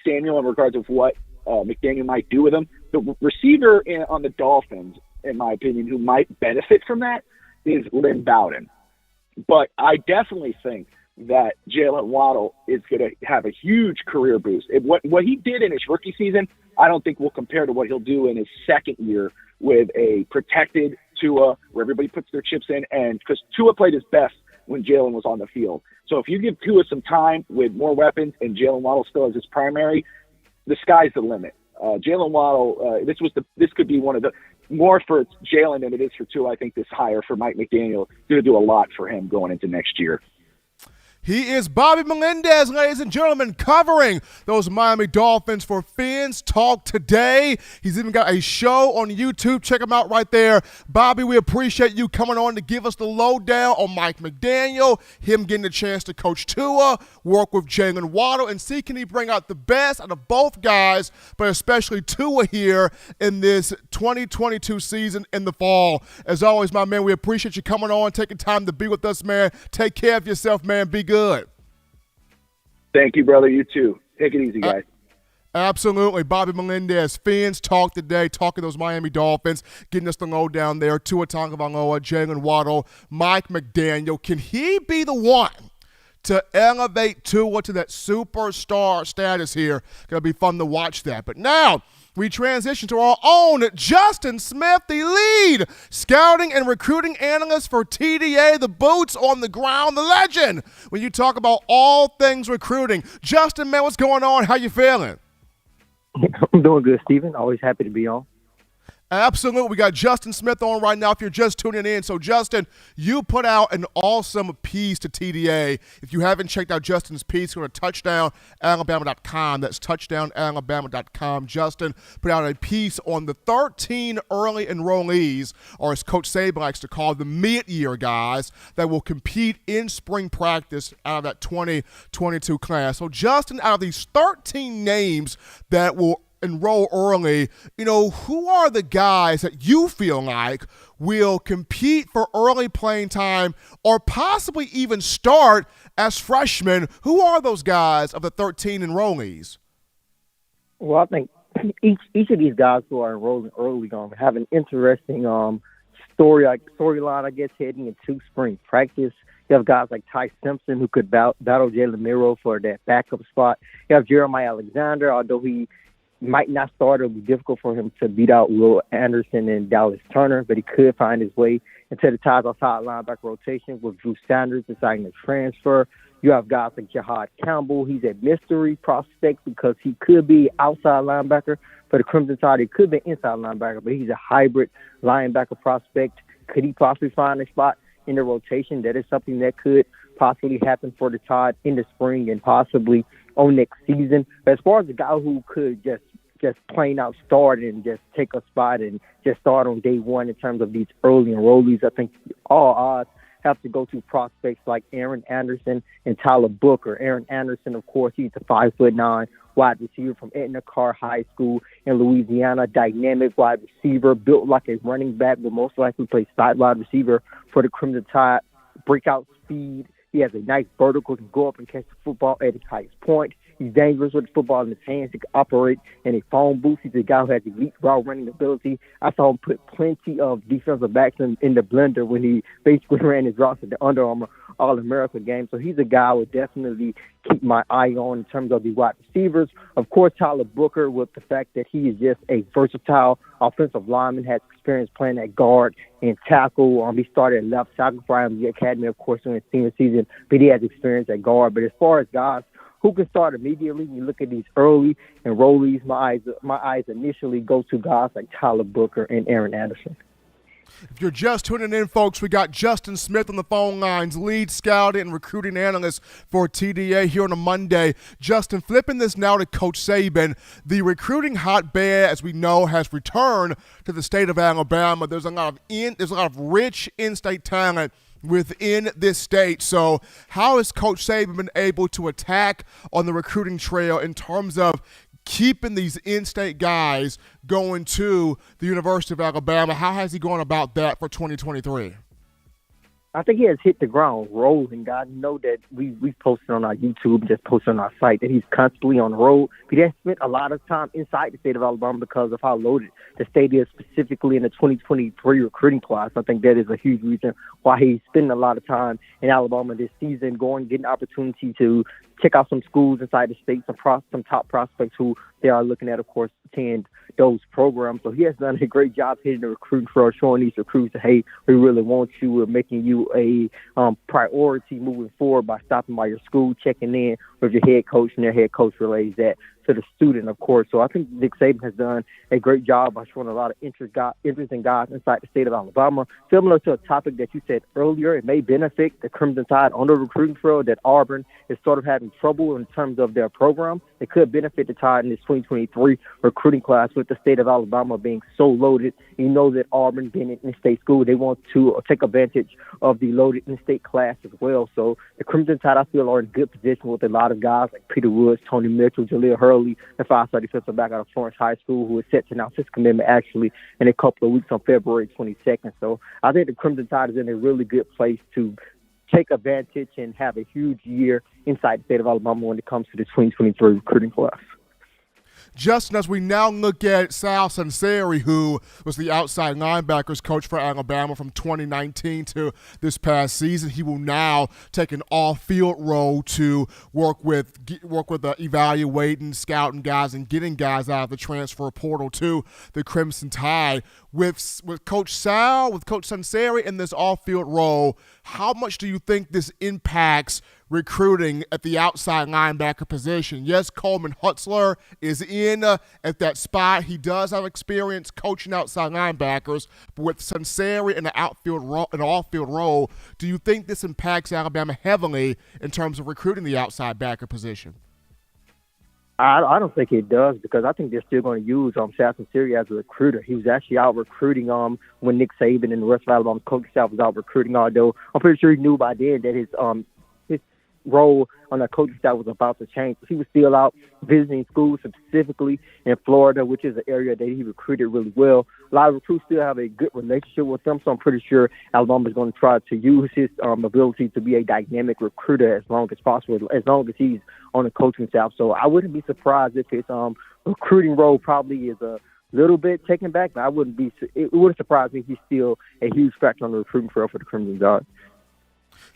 Samuel in regards of what McDaniel might do with him. The receiver on the Dolphins, in my opinion, who might benefit from that is Lynn Bowden. But I definitely think that Jalen Waddle is going to have a huge career boost. What he did in his rookie season, I don't think will compare to what he'll do in his second year with a protected Tua where everybody puts their chips in, and because Tua played his best when Jalen was on the field. So if you give Tua some time with more weapons and Jalen Waddle still as his primary, the sky's the limit. Jalen Waddle, this could be one of the more for Jalen than it is for Tua. I think this hire for Mike McDaniel is going to do a lot for him going into next year. He is Bobby Melendez, ladies and gentlemen, covering those Miami Dolphins for Fins Talk today. He's even got a show on YouTube. Check him out right there. Bobby, we appreciate you coming on to give us the lowdown on Mike McDaniel, him getting a chance to coach Tua, work with Jalen Waddle, and see can he bring out the best out of both guys, but especially Tua here in this 2022 season in the fall. As always, my man, we appreciate you coming on, taking time to be with us, man. Take care of yourself, man. Be good. Thank you, brother. You too. Take it easy, guys. Absolutely. Bobby Melendez, Fins Talk today, talking those Miami Dolphins, getting us the lowdown there. Tua Tagovailoa, Jalen Waddle, Mike McDaniel. Can he be the one to elevate Tua to that superstar status here? Going to be fun to watch that. But now we transition to our own Justin Smith, the lead scouting and recruiting analyst for TDA, the boots on the ground, the legend. When you talk about all things recruiting, Justin, man, what's going on? How you feeling? I'm doing good, Steven. Always happy to be on. Absolutely. We got Justin Smith on right now if you're just tuning in. So, Justin, you put out an awesome piece to TDA. If you haven't checked out Justin's piece, go to touchdownalabama.com. That's touchdownalabama.com. Justin put out a piece on the 13 early enrollees, or as Coach Saban likes to call the mid-year guys, that will compete in spring practice out of that 2022 class. So, Justin, out of these 13 names that will enroll early, who are the guys that you feel like will compete for early playing time or possibly even start as freshmen? Who are those guys of the 13 enrollees? Well, I think each of these guys who are enrolling early have an interesting storyline, I guess, heading into spring practice. You have guys like Ty Simpson who could battle Jalen Miro for that backup spot. You have Jeremiah Alexander, although he might not start. It'll be difficult for him to beat out Will Anderson and Dallas Turner, but he could find his way into the Tide outside linebacker rotation with Drew Sanders deciding to transfer. You have guys like Giad Campbell. He's a mystery prospect because he could be outside linebacker for the Crimson Tide. He could be inside linebacker, but he's a hybrid linebacker prospect. Could he possibly find a spot in the rotation? That is something that could possibly happen for the Tide in the spring and possibly on next season. But as far as the guy who could just plain out start and just take a spot and just start on day one in terms of these early enrollees, I think all odds have to go to prospects like Aaron Anderson and Tyler Booker. Aaron Anderson, of course, he's a 5'9" wide receiver from Edna Carr High School in Louisiana, dynamic wide receiver, built like a running back, will most likely play side wide receiver for the Crimson Tide. Breakout speed. He has a nice vertical, can go up and catch the football at its highest point. He's dangerous with the football in his hands. He can operate in a phone booth. He's a guy who has elite route running ability. I saw him put plenty of defensive backs in the blender when he basically ran his routes at the Under Armour All-America game. So he's a guy I would definitely keep my eye on in terms of the wide receivers. Of course, Tyler Booker, with the fact that he is just a versatile offensive lineman, has experience playing at guard and tackle. He started at left tackle for the Academy, of course, in his senior season, but he has experience at guard. But as far as guys who can start immediately, when you look at these early enrollees, my eyes initially go to guys like Tyler Booker and Aaron Anderson. If you're just tuning in, folks, we got Justin Smith on the phone lines, lead scout and recruiting analyst for TDA here on a Monday. Justin, flipping this now to Coach Saban, the recruiting hotbed, as we know, has returned to the state of Alabama. There's a lot of rich in-state talent within this state. So how has Coach Saban been able to attack on the recruiting trail in terms of keeping these in-state guys going to the University of Alabama? How has he gone about that for 2023? I think he has hit the ground rolling. I know that we've posted on our YouTube, just posted on our site, that he's constantly on the road. He has spent a lot of time inside the state of Alabama because of how loaded the state is, specifically in the 2023 recruiting class. I think that is a huge reason why he's spending a lot of time in Alabama this season, getting opportunity to check out some schools inside the state, some top prospects who they are looking at, of course, attend those programs. So he has done a great job hitting the recruiting trail, showing these recruits that, hey, we really want you. We're making you a priority moving forward by stopping by your school, checking in with your head coach, and their head coach relays that to the student, of course. So I think Nick Saban has done a great job by showing a lot of interesting guys inside the state of Alabama. Similar to a topic that you said earlier, it may benefit the Crimson Tide on the recruiting trail that Auburn is sort of having trouble in terms of their program. It could benefit the Tide in this 2023 recruiting class with the state of Alabama being so loaded. You know that Auburn being an in-state school, they want to take advantage of the loaded in-state class as well. So the Crimson Tide, I feel, are in good position with a lot of guys like Peter Woods, Tony Mitchell, Jaleel Hurley, the 5-star defensive back out of Florence High School, who is set to announce his commitment actually in a couple of weeks on February 22nd. So I think the Crimson Tide is in a really good place to take advantage and have a huge year inside the state of Alabama when it comes to the 2023 recruiting class. Justin, as we now look at Sal Sunseri, who was the outside linebackers coach for Alabama from 2019 to this past season, he will now take an off-field role to work with evaluating, scouting guys, and getting guys out of the transfer portal to the Crimson Tide. With Coach Sal, with Coach Sunseri in this off-field role, how much do you think this impacts recruiting at the outside linebacker position? Yes, Coleman Hutzler is in at that spot. He does have experience coaching outside linebackers, but with Sunseri in an off-field role, do you think this impacts Alabama heavily in terms of recruiting the outside backer position? I don't think it does, because I think they're still going to use Sal Sunseri as a recruiter. He was actually out recruiting when Nick Saban and the rest of Alabama's coaching staff was out recruiting, although I'm pretty sure he knew by then that his role on the coaching staff was about to change. He was still out visiting schools, specifically in Florida, which is an area that he recruited really well. A lot of recruits still have a good relationship with them, so I'm pretty sure Alabama is going to try to use his ability to be a dynamic recruiter as long as possible, as long as he's on the coaching staff. So I wouldn't be surprised if his recruiting role probably is a little bit taken back, but it wouldn't surprise me if he's still a huge factor on the recruiting trail for the Crimson Tide.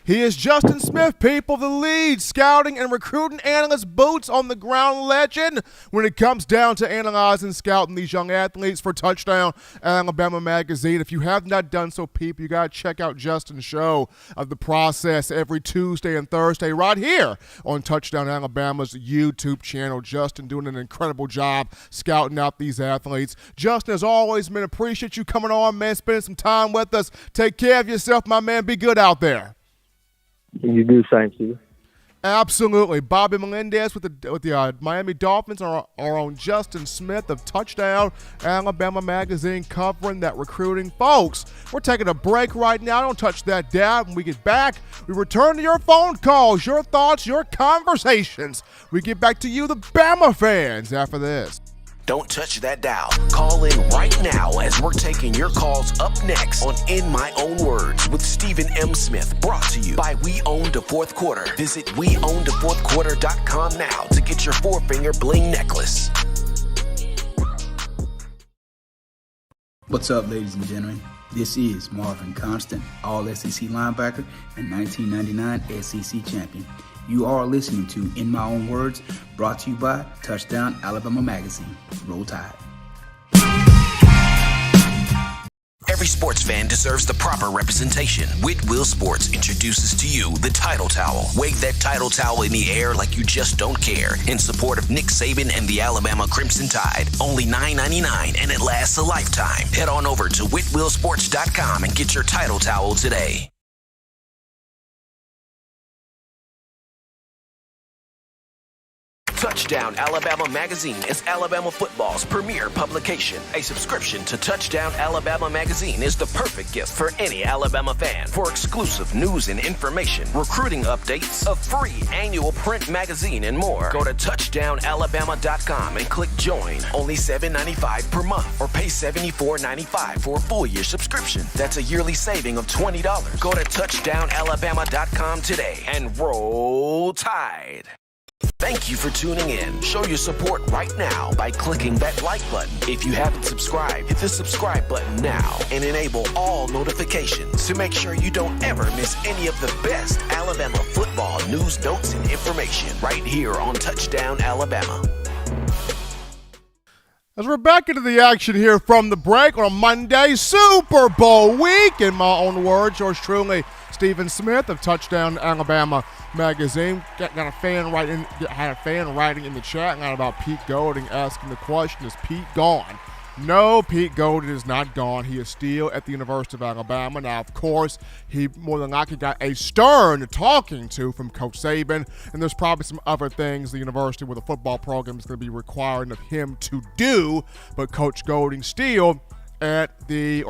He is Justin Smith, people, the lead scouting and recruiting analyst, boots on the ground legend when it comes down to analyzing, scouting these young athletes for Touchdown Alabama Magazine. If you have not done so, people, you got to check out Justin's show of The Process every Tuesday and Thursday right here on Touchdown Alabama's YouTube channel. Justin doing an incredible job scouting out these athletes. Justin, as always, man, appreciate you coming on, man, spending some time with us. Take care of yourself, my man. Be good out there. You do the same, Steve. Absolutely. Bobby Melendez with the Miami Dolphins, our own Justin Smith of Touchdown Alabama Magazine, covering that recruiting. Folks, we're taking a break right now. Don't touch that dial. When we get back, we return to your phone calls, your thoughts, your conversations. We get back to you, the Bama fans, after this. Don't touch that dial. Call in right now as we're taking your calls up next on In My Own Words with Stephen M. Smith, brought to you by We Own the Fourth Quarter. Visit WeOwnTheFourthQuarter.com now to get your four-finger bling necklace. What's up, ladies and gentlemen? This is Marvin Constant, All-SEC linebacker and 1999 SEC champion. You are listening to In My Own Words, brought to you by Touchdown Alabama Magazine. Roll Tide. Every sports fan deserves the proper representation. Whitwell Sports introduces to you the Title Towel. Wave that Title Towel in the air like you just don't care, in support of Nick Saban and the Alabama Crimson Tide. Only $9.99 and it lasts a lifetime. Head on over to WhitwellSports.com and get your Title Towel today. Touchdown Alabama Magazine is Alabama football's premier publication. A subscription to Touchdown Alabama Magazine is the perfect gift for any Alabama fan. For exclusive news and information, recruiting updates, a free annual print magazine, and more, go to touchdownalabama.com and click join. Only $7.95 per month, or pay $74.95 for a full year subscription. That's a yearly saving of $20. Go to touchdownalabama.com today and roll Tide. Thank you for tuning in. Show your support right now by clicking that like button. If you haven't subscribed, hit the subscribe button now and enable all notifications to make sure you don't ever miss any of the best Alabama football news, notes, and information right here on Touchdown Alabama. As we're back into the action here from the break on a Monday, Super Bowl week, in my own words, yours truly, Stephen Smith of Touchdown Alabama Magazine. Had a fan writing in the chat about Pete Golding asking the question, is Pete gone? No, Pete Golding is not gone. He is still at the University of Alabama. Now, of course, he more than likely got a stern talking to from Coach Saban, and there's probably some other things the university with the football program is going to be requiring of him to do, but Coach Golding still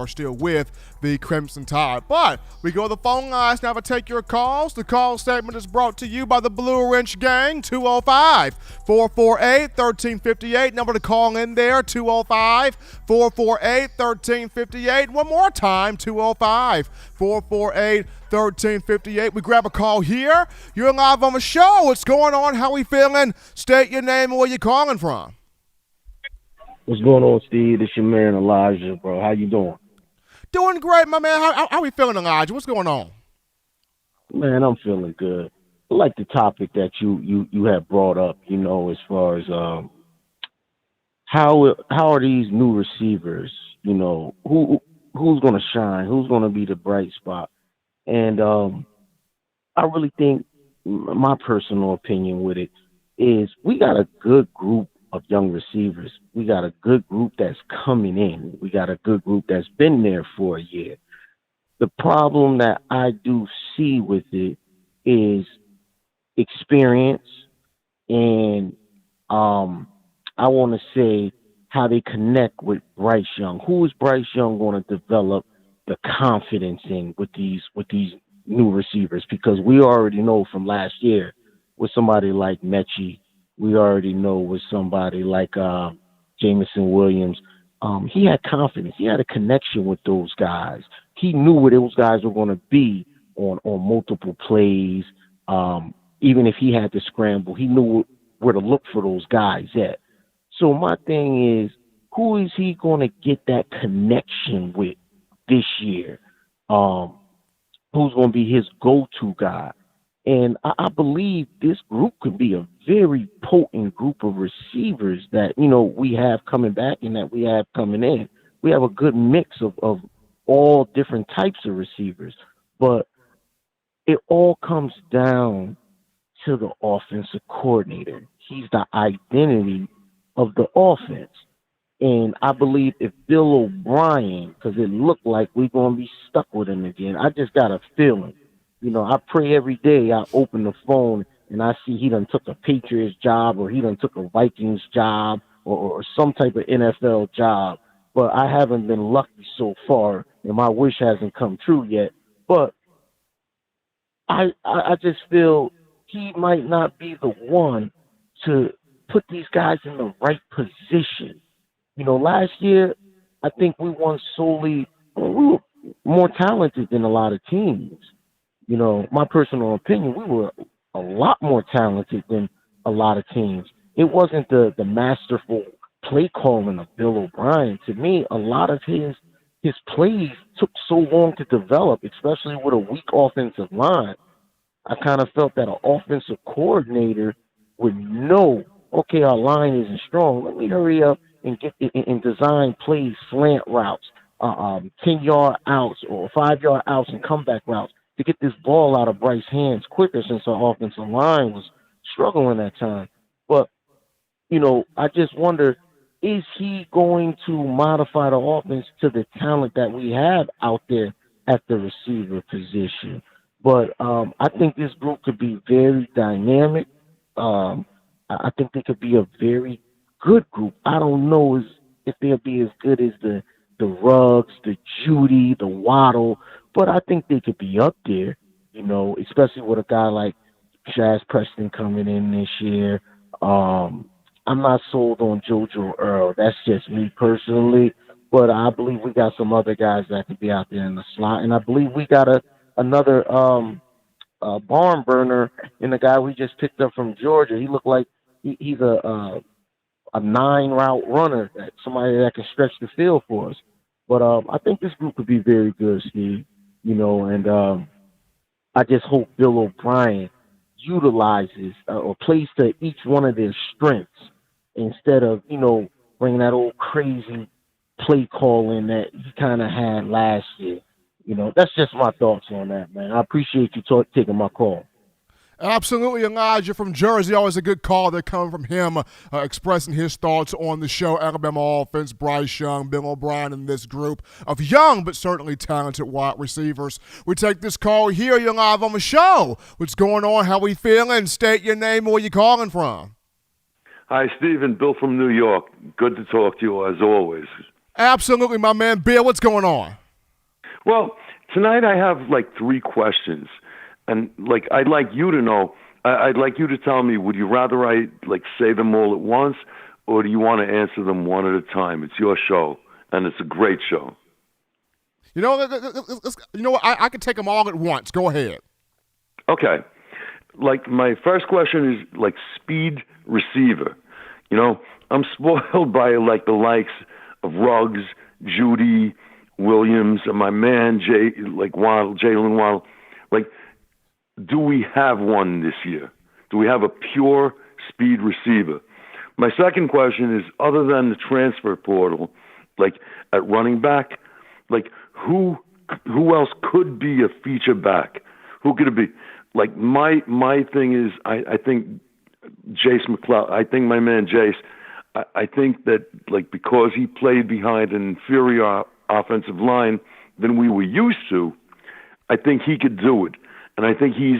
still with the Crimson Tide. But we go to the phone lines now to take your calls. The call statement is brought to you by the Blue Wrench Gang, 205-448-1358. Number to call in there, 205-448-1358. One more time, 205-448-1358. We grab a call here. You're live on the show. What's going on? How we feeling? State your name and where you calling from. What's going on, Steve? This your man Elijah, bro. How you doing? Doing great, my man. How we feeling, Elijah? What's going on? Man, I'm feeling good. I like the topic that you have brought up, as far as how are these new receivers, who's going to shine, who's going to be the bright spot. And I really think my personal opinion with it is we got a good group of young receivers. We got a good group that's coming in. We got a good group that's been there for a year. The problem that I do see with it is experience, and I want to say how they connect with Bryce Young. Who is Bryce Young going to develop the confidence in with these new receivers? Because we already know from last year with somebody like Mechie, we already know with somebody like Jamison Williams, he had confidence. He had a connection with those guys. He knew where those guys were going to be on multiple plays. Even if he had to scramble, he knew where to look for those guys at. So my thing is, who is he going to get that connection with this year? Who's going to be his go-to guy? And I believe this group could be a very potent group of receivers that, we have coming back and that we have coming in. We have a good mix of all different types of receivers. But it all comes down to the offensive coordinator. He's the identity of the offense. And I believe if Bill O'Brien, because it looked like we're going to be stuck with him again, I just got a feeling. I pray every day I open the phone and I see he done took a Patriots job or he done took a Vikings job or some type of NFL job. But I haven't been lucky so far, and my wish hasn't come true yet. But I just feel he might not be the one to put these guys in the right position. Last year, I think we won solely, we were more talented than a lot of teams. My personal opinion, we were a lot more talented than a lot of teams. It wasn't the masterful play calling of Bill O'Brien. To me, a lot of his plays took so long to develop, especially with a weak offensive line. I kind of felt that an offensive coordinator would know, okay, our line isn't strong. Let me hurry up and get and design plays, slant routes, 10-yard outs or 5-yard outs and comeback routes to get this ball out of Bryce's hands quicker, since our offensive line was struggling at times. But, I just wonder, is he going to modify the offense to the talent that we have out there at the receiver position? But I think this group could be very dynamic. I think they could be a very good group. I don't know if they'll be as good as the Ruggs, the Judy, the Waddle, but I think they could be up there, especially with a guy like Shaz Preston coming in this year. I'm not sold on JoJo Earl. That's just me personally, but I believe we got some other guys that could be out there in the slot, and I believe we got another barn burner in the guy we just picked up from Georgia. He looked like he's a 9-route runner, somebody that can stretch the field for us. But I think this group could be very good, Steve. And I just hope Bill O'Brien utilizes or plays to each one of their strengths instead of, bring that old crazy play calling that he kind of had last year. That's just my thoughts on that, man. I appreciate you taking my call. Absolutely, Elijah from Jersey. Always a good call that coming from him, expressing his thoughts on the show. Alabama offense, Bryce Young, Bill O'Brien, and this group of young but certainly talented wide receivers. We take this call here. You're live on the show. What's going on? How we feeling? State your name and where you calling from. Hi, Stephen. Bill from New York. Good to talk to you as always. Absolutely, my man. Bill, what's going on? Well, tonight I have 3 questions. And I'd like you to know, I'd like you to tell me, would you rather I say them all at once, or do you want to answer them one at a time? It's your show, and it's a great show. I can take them all at once. Go ahead. Okay. My first question is speed receiver. I'm spoiled by the likes of Ruggs, Judy, Williams, and my man Jalen Waddle. Do we have one this year? Do we have a pure speed receiver? My second question is, other than the transfer portal, at running back, who else could be a feature back? Who could it be? My thing is, I think Jace McClellan. I think my man Jace. I think that because he played behind an inferior offensive line than we were used to, I think he could do it. And I think he's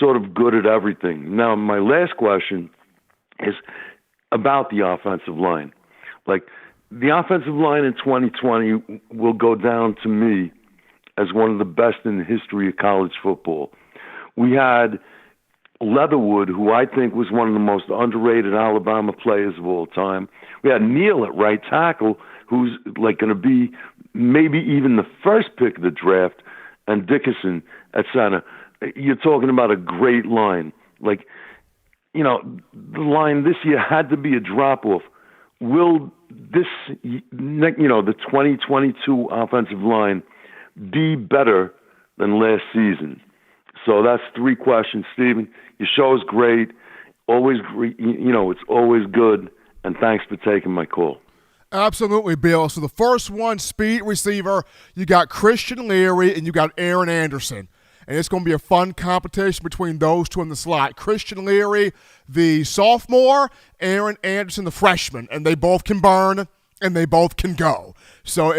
sort of good at everything. Now, my last question is about the offensive line. The offensive line in 2020 will go down to me as one of the best in the history of college football. We had Leatherwood, who I think was one of the most underrated Alabama players of all time. We had Neal at right tackle, who's going to be maybe even the first pick of the draft, and Dickerson at center. You're talking about a great line. The line this year had to be a drop-off. Will this, the 2022 offensive line be better than last season? So that's 3 questions, Stephen. Your show is great. Always, it's always good. And thanks for taking my call. Absolutely, Bill. So the first one, speed receiver, you got Christian Leary and you got Aaron Anderson. And it's going to be a fun competition between those two in the slot. Christian Leary, the sophomore, Aaron Anderson, the freshman. And they both can burn and they both can go. So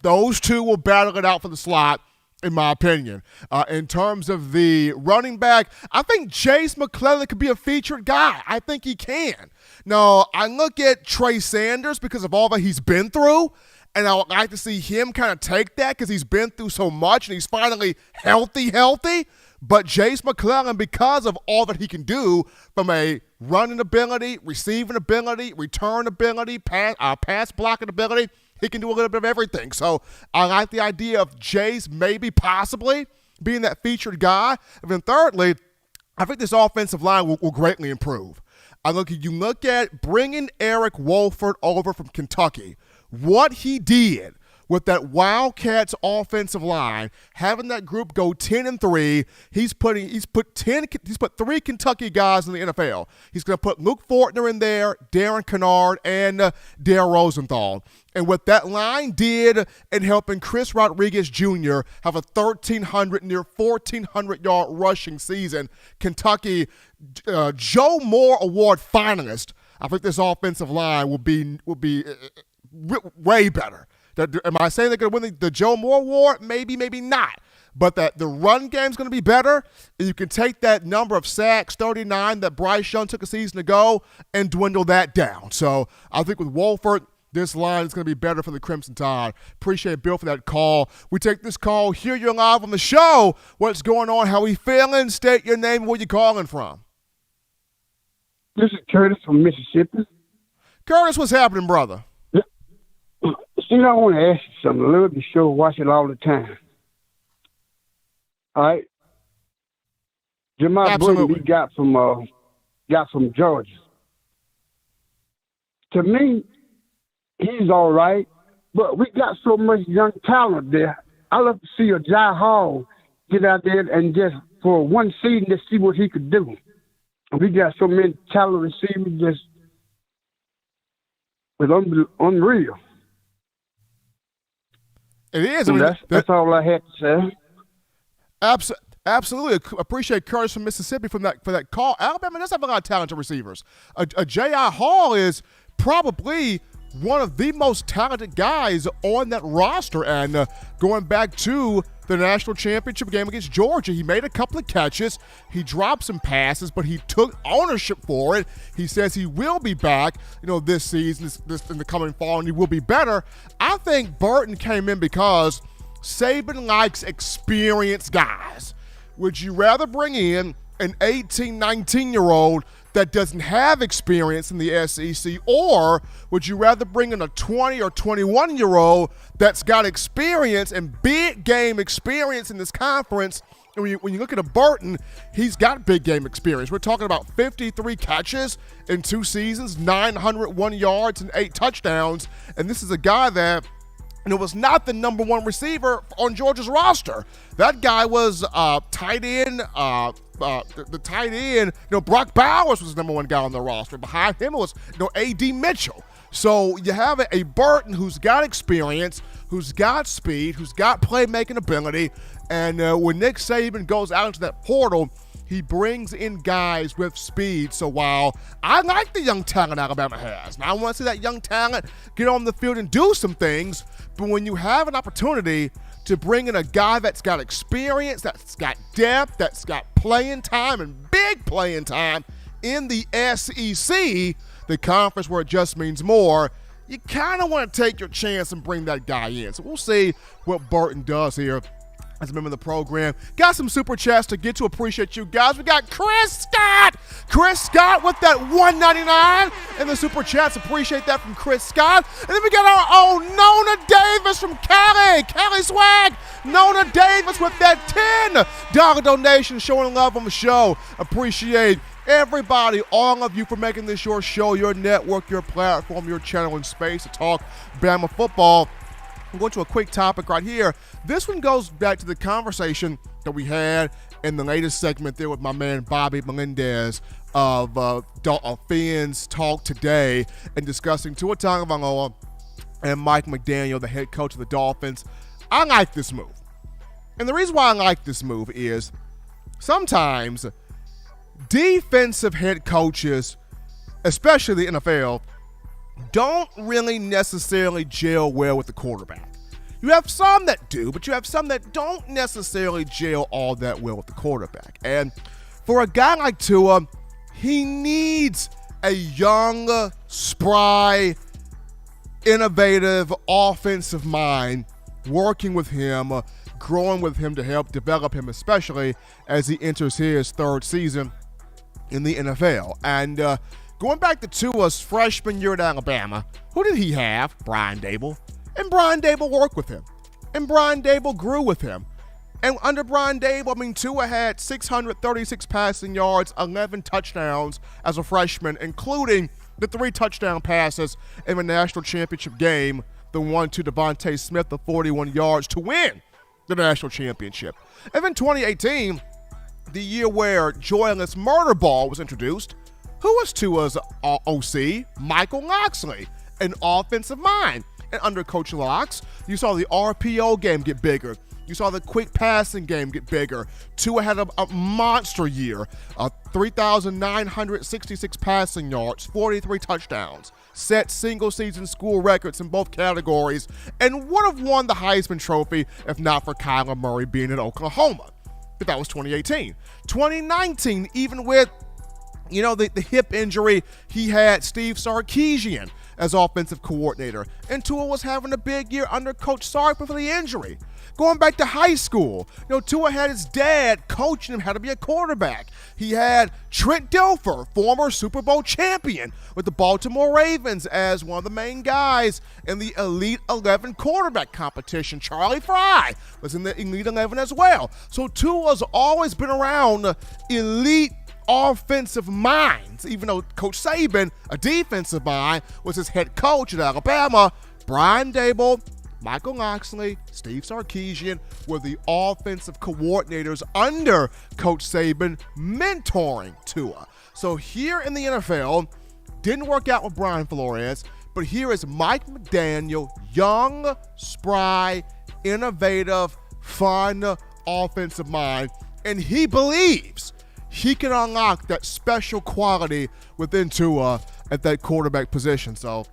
those two will battle it out for the slot, in my opinion. In terms of the running back, I think Jace McClellan could be a featured guy. I think he can. Now, I look at Trey Sanders because of all that he's been through, and I would like to see him kind of take that because he's been through so much and he's finally healthy. But Jace McClellan, because of all that he can do from a running ability, receiving ability, return ability, pass blocking ability, he can do a little bit of everything. So I like the idea of Jace maybe possibly being that featured guy. And then thirdly, I think this offensive line will greatly improve. You look at bringing Eric Wolford over from Kentucky, what he did with that Wildcats offensive line, having that group go 10-3, he's put 3 Kentucky guys in the NFL. He's going to put Luke Fortner in there, Darren Kennard, and Dale Rosenthal. And what that line did in helping Chris Rodriguez Jr. have a near 1,400-yard rushing season, Kentucky Joe Moore Award finalist, I think this offensive line will be way better. Am I saying they're going to win the Joe Moore Award? Maybe, maybe not. But that the run game's going to be better, and you can take that number of sacks, 39, that Bryce Young took a season ago, and dwindle that down. So I think with Wolford, this line is going to be better for the Crimson Tide. Appreciate Bill for that call. We take this call. Here you're live on the show. What's going on? How we feeling? State your name and where you calling from. This is Curtis from Mississippi. Curtis, what's happening, brother? Steve, I want to ask you something. I love the show, watch it all the time. All right. Jamal Brilliant, he got from Georgia. To me, he's all right, but we got so much young talent there. I love to see a Jai Hall get out there and just for one season to see what he could do. We got so many talented receivers just unreal. It is. And that's all I had to say. Absolutely. Appreciate Curtis from Mississippi for that call. Alabama does have a lot of talented receivers. J.I. Hall is probably one of the most talented guys on that roster. And going back to the national championship game against Georgia, he made a couple of catches. He dropped some passes, but he took ownership for it. He says he will be back, this season, this in the coming fall, and he will be better. I think Burton came in because Saban likes experienced guys. Would you rather bring in an 18, 19-year-old that doesn't have experience in the SEC, or would you rather bring in a 20 or 21-year-old that's got experience and big game experience in this conference? And when you look at a Burton, he's got big game experience. We're talking about 53 catches in 2 seasons, 901 yards and 8 touchdowns, and this is a guy that was not the number one receiver on Georgia's roster. That guy was tight end. The tight end, Brock Bowers was the number one guy on the roster. Behind him was A.D. Mitchell. So you have a Burton who's got experience, who's got speed, who's got playmaking ability, and when Nick Saban goes out into that portal, he brings in guys with speed. So while I like the young talent Alabama has, and I want to see that young talent get on the field and do some things, but when you have an opportunity to bring in a guy that's got experience, that's got depth, that's got playing time and big playing time in the SEC, the conference where it just means more, you kind of want to take your chance and bring that guy in. So we'll see what Burton does here as a member of the program. Got some super chats to get to. Appreciate you guys. We got Chris Scott with that $1.99 in the super chats. Appreciate that from Chris Scott. And then we got our own Nona Davis from Cali Swag. Nona Davis with that $10 donation, showing love on the show. Appreciate everybody, all of you, for making this your show, your network, your platform, your channel and space to talk Bama football. I'm going to a quick topic right here. This one goes back to the conversation that we had in the latest segment there with my man Bobby Melendez of Fans Talk Today, and discussing Tua Tagovailoa and Mike McDaniel, the head coach of the Dolphins. I like this move. And the reason why I like this move is sometimes defensive head coaches, especially the NFL, don't really necessarily gel well with the quarterback. You have some that do, but you have some that don't necessarily gel all that well with the quarterback. And for a guy like Tua, he needs a young, spry, innovative offensive mind working with him, growing with him to help develop him, especially as he enters his 3rd season in the NFL. And going back to Tua's freshman year at Alabama, who did he have? Brian Dable. And Brian Dable worked with him. And Brian Dable grew with him. And under Brian Dable, Tua had 636 passing yards, 11 touchdowns as a freshman, including the 3 touchdown passes in the national championship game, the one to Devontae Smith of 41 yards to win the national championship. And then 2018, the year where Joyless Murder Ball was introduced, who was Tua's OC? Michael Locksley, an offensive mind. And under Coach Locks, you saw the RPO game get bigger. You saw the quick passing game get bigger. Tua had a monster year, 3,966 passing yards, 43 touchdowns, set single-season school records in both categories, and would have won the Heisman Trophy if not for Kyler Murray being in Oklahoma. But that was 2018. 2019, even with the hip injury, he had Steve Sarkisian as offensive coordinator. And Tua was having a big year under Coach Sark before the injury. Going back to high school, Tua had his dad coaching him how to be a quarterback. He had Trent Dilfer, former Super Bowl champion with the Baltimore Ravens, as one of the main guys in the Elite 11 quarterback competition. Charlie Fry was in the Elite 11 as well. So Tua's always been around elite offensive minds, even though Coach Saban, a defensive mind, was his head coach at Alabama. Brian Dable, Michael Locksley, Steve Sarkisian were the offensive coordinators under Coach Saban, mentoring Tua. So here in the NFL, didn't work out with Brian Flores, But here is Mike McDaniel, young, spry, innovative, fun offensive mind, and he believes he can unlock that special quality within Tua at that quarterback position. So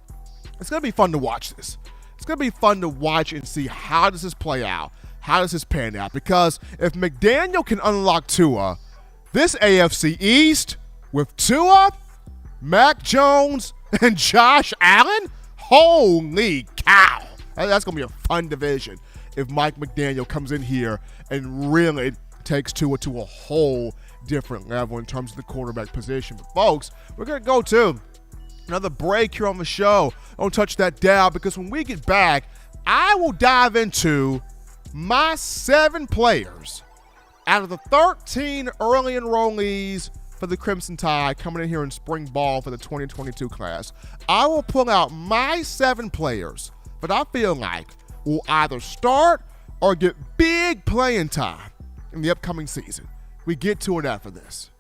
it's going to be fun to watch this. It's going to be fun to watch and see how does this play out. How does this pan out? Because if McDaniel can unlock Tua, this AFC East with Tua, Mac Jones, and Josh Allen, holy cow. That's going to be a fun division if Mike McDaniel comes in here and really takes Tua to a whole different level in terms of the quarterback position. But folks, we're going to go to another break here on the show. Don't touch that dial, because when we get back, I will dive into my 7 players out of the 13 early enrollees for the Crimson Tide coming in here in spring ball for the 2022 class. I will pull out my 7 players that I feel like will either start or get big playing time in the upcoming season. We get to it after this.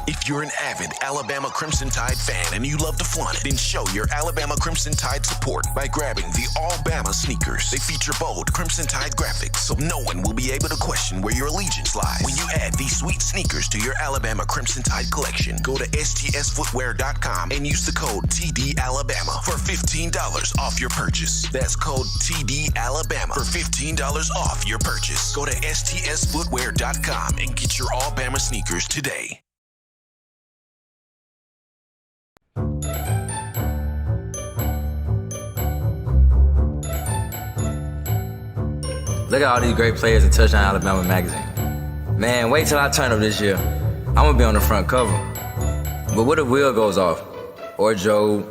If you're an avid Alabama Crimson Tide fan and you love to flaunt it, then show your Alabama Crimson Tide support by grabbing the All-Bama sneakers. They feature bold Crimson Tide graphics, so no one will be able to question where your allegiance lies. When you add these sweet sneakers to your Alabama Crimson Tide collection, go to stsfootwear.com and use the code TDAlabama for $15 off your purchase. That's code TDAlabama for $15 off your purchase. Go to stsfootwear.com and get your All-Bama sneakers today. Look at all these great players in Touchdown Alabama magazine. Man, wait till I turn up this year. I'm gonna be on the front cover. But what if Will goes off? Or Joe,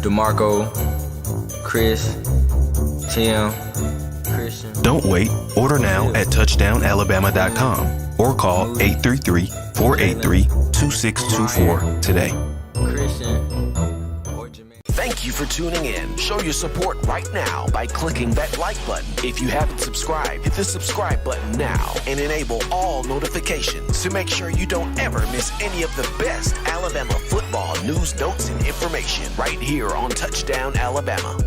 DeMarco, Chris, Tim, Christian. Don't wait. Order now at touchdownalabama.com or call 833-483-2624 today. Thank you for tuning in. Show your support right now by clicking that like button. If you haven't subscribed, hit the subscribe button now and enable all notifications to make sure you don't ever miss any of the best Alabama football news, notes, and information right here on Touchdown Alabama.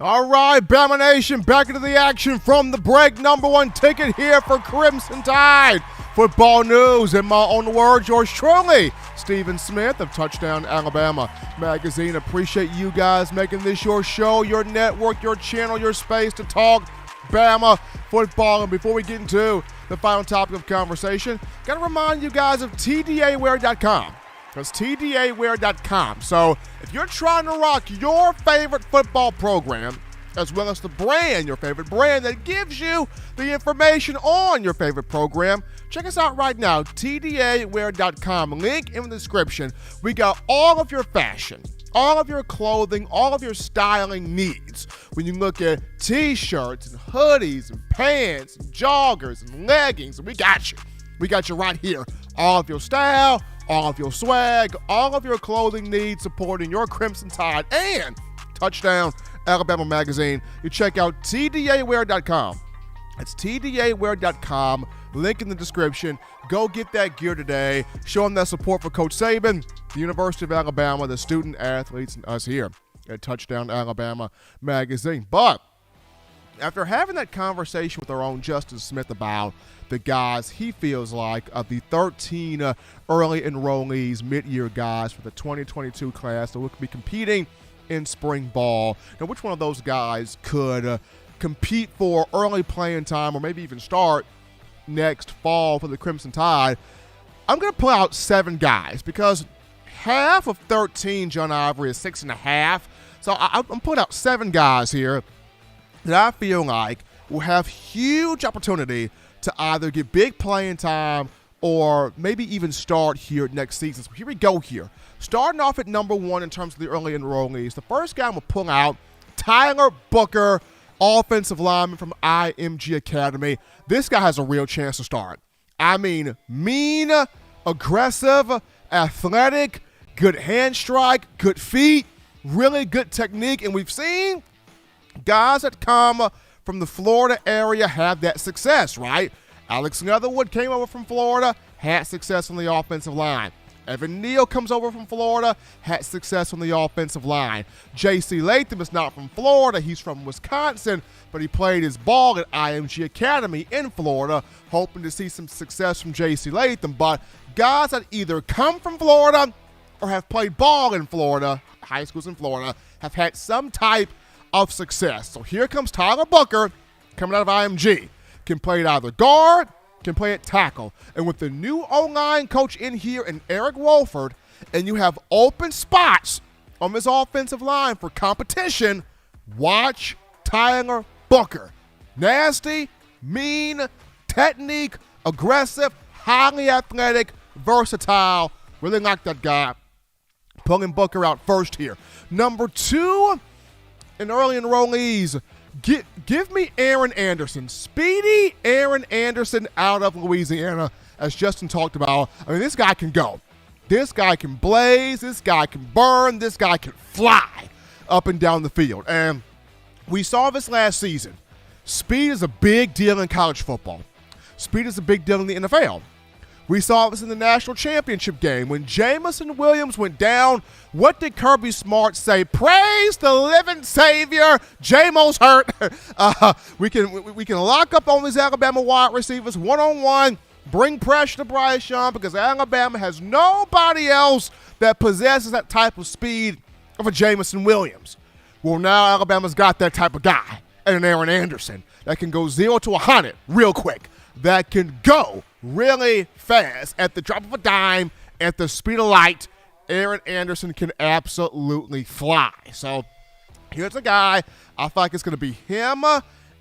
All right, Bama Nation, back into the action from the break. Number 1 ticket here for Crimson Tide football news. In my own words, yours truly, Stephen Smith of Touchdown Alabama Magazine. Appreciate you guys making this your show, your network, your channel, your space to talk Bama football. And before we get into the final topic of conversation, got to remind you guys of TDAwear.com. That's TDAwear.com. So if you're trying to rock your favorite football program, as well as the brand, your favorite brand that gives you the information on your favorite program, check us out right now, TDAwear.com. Link in the description. We got all of your fashion, all of your clothing, all of your styling needs. When you look at t-shirts and hoodies and pants and joggers and leggings, we got you. We got you right here. All of your style, all of your swag, all of your clothing needs supporting your Crimson Tide and Touchdown Alabama Magazine. You check out TDAwear.com. It's TDAwear.com. Link in the description. Go get that gear today. Show them that support for Coach Saban, the University of Alabama, the student athletes, and us here at Touchdown Alabama Magazine. But after having that conversation with our own Justin Smith about the guys he feels like of the 13 early enrollees, mid-year guys for the 2022 class that will be competing in spring ball. Now, which one of those guys could compete for early playing time or maybe even start next fall for the Crimson Tide? I'm going to pull out 7 guys because half of 13, John Ivory, is 6.5. So I'm putting out 7 guys here that I feel like will have huge opportunity to either get big playing time or maybe even start here next season. So here we go here. Starting off at number 1 in terms of the early enrollees, the first guy I'm going to pull out, Tyler Booker, offensive lineman from IMG Academy. This guy has a real chance to start. I mean, mean, aggressive, athletic, good hand strike, good feet, really good technique. And we've seen guys that come from the Florida area have that success, right? Alex Leatherwood came over from Florida, had success on the offensive line. Evan Neal comes over from Florida, had success on the offensive line. J.C. Latham is not from Florida. He's from Wisconsin, but he played his ball at IMG Academy in Florida, hoping to see some success from J.C. Latham. But guys that either come from Florida or have played ball in Florida, high schools in Florida, have had some type of success. So here comes Tyler Booker coming out of IMG. Can play at either guard, can play at tackle. And with the new O-line coach in here and Eric Wolford, and you have open spots on this offensive line for competition, watch Tyler Booker. Nasty, mean, technique, aggressive, highly athletic, versatile. Really like that guy. Pulling Booker out first here. Number 2 in early enrollees. Give me Aaron Anderson. Speedy Aaron Anderson out of Louisiana, as Justin talked about. I mean, this guy can go. This guy can blaze. This guy can burn. This guy can fly up and down the field. And we saw this last season. Speed is a big deal in college football. Speed is a big deal in the NFL. We saw this in the national championship game. When Jamison Williams went down, what did Kirby Smart say? Praise the living Savior. J-Mo's hurt. We can lock up on these Alabama wide receivers one-on-one, bring pressure to Bryce Young, because Alabama has nobody else that possesses that type of speed of a Jamison Williams. Well, now Alabama's got that type of guy, and an Aaron Anderson that can go 0 to 100 real quick, that can go really fast at the drop of a dime, at the speed of light. Aaron Anderson can absolutely fly. So here's a guy. I feel like it's going to be him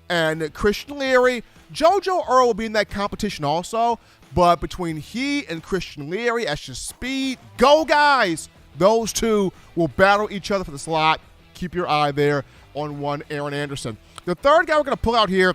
and Christian Leary. JoJo Earl will be in that competition also, but between he and Christian Leary, that's just speed. Go, guys. Those two will battle each other for the slot. Keep your eye there on one Aaron Anderson. The third guy we're going to pull out here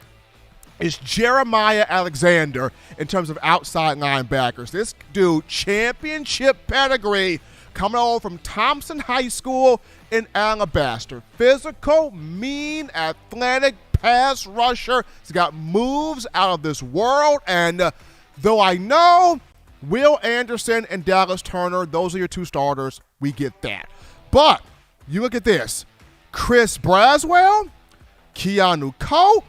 is Jeremiah Alexander in terms of outside linebackers. This dude, championship pedigree, coming over from Thompson High School in Alabaster. Physical, mean, athletic, pass rusher. He's got moves out of this world. And though I know Will Anderson and Dallas Turner, those are your 2 starters, we get that. But you look at this. Chris Braswell, Keanu Coe,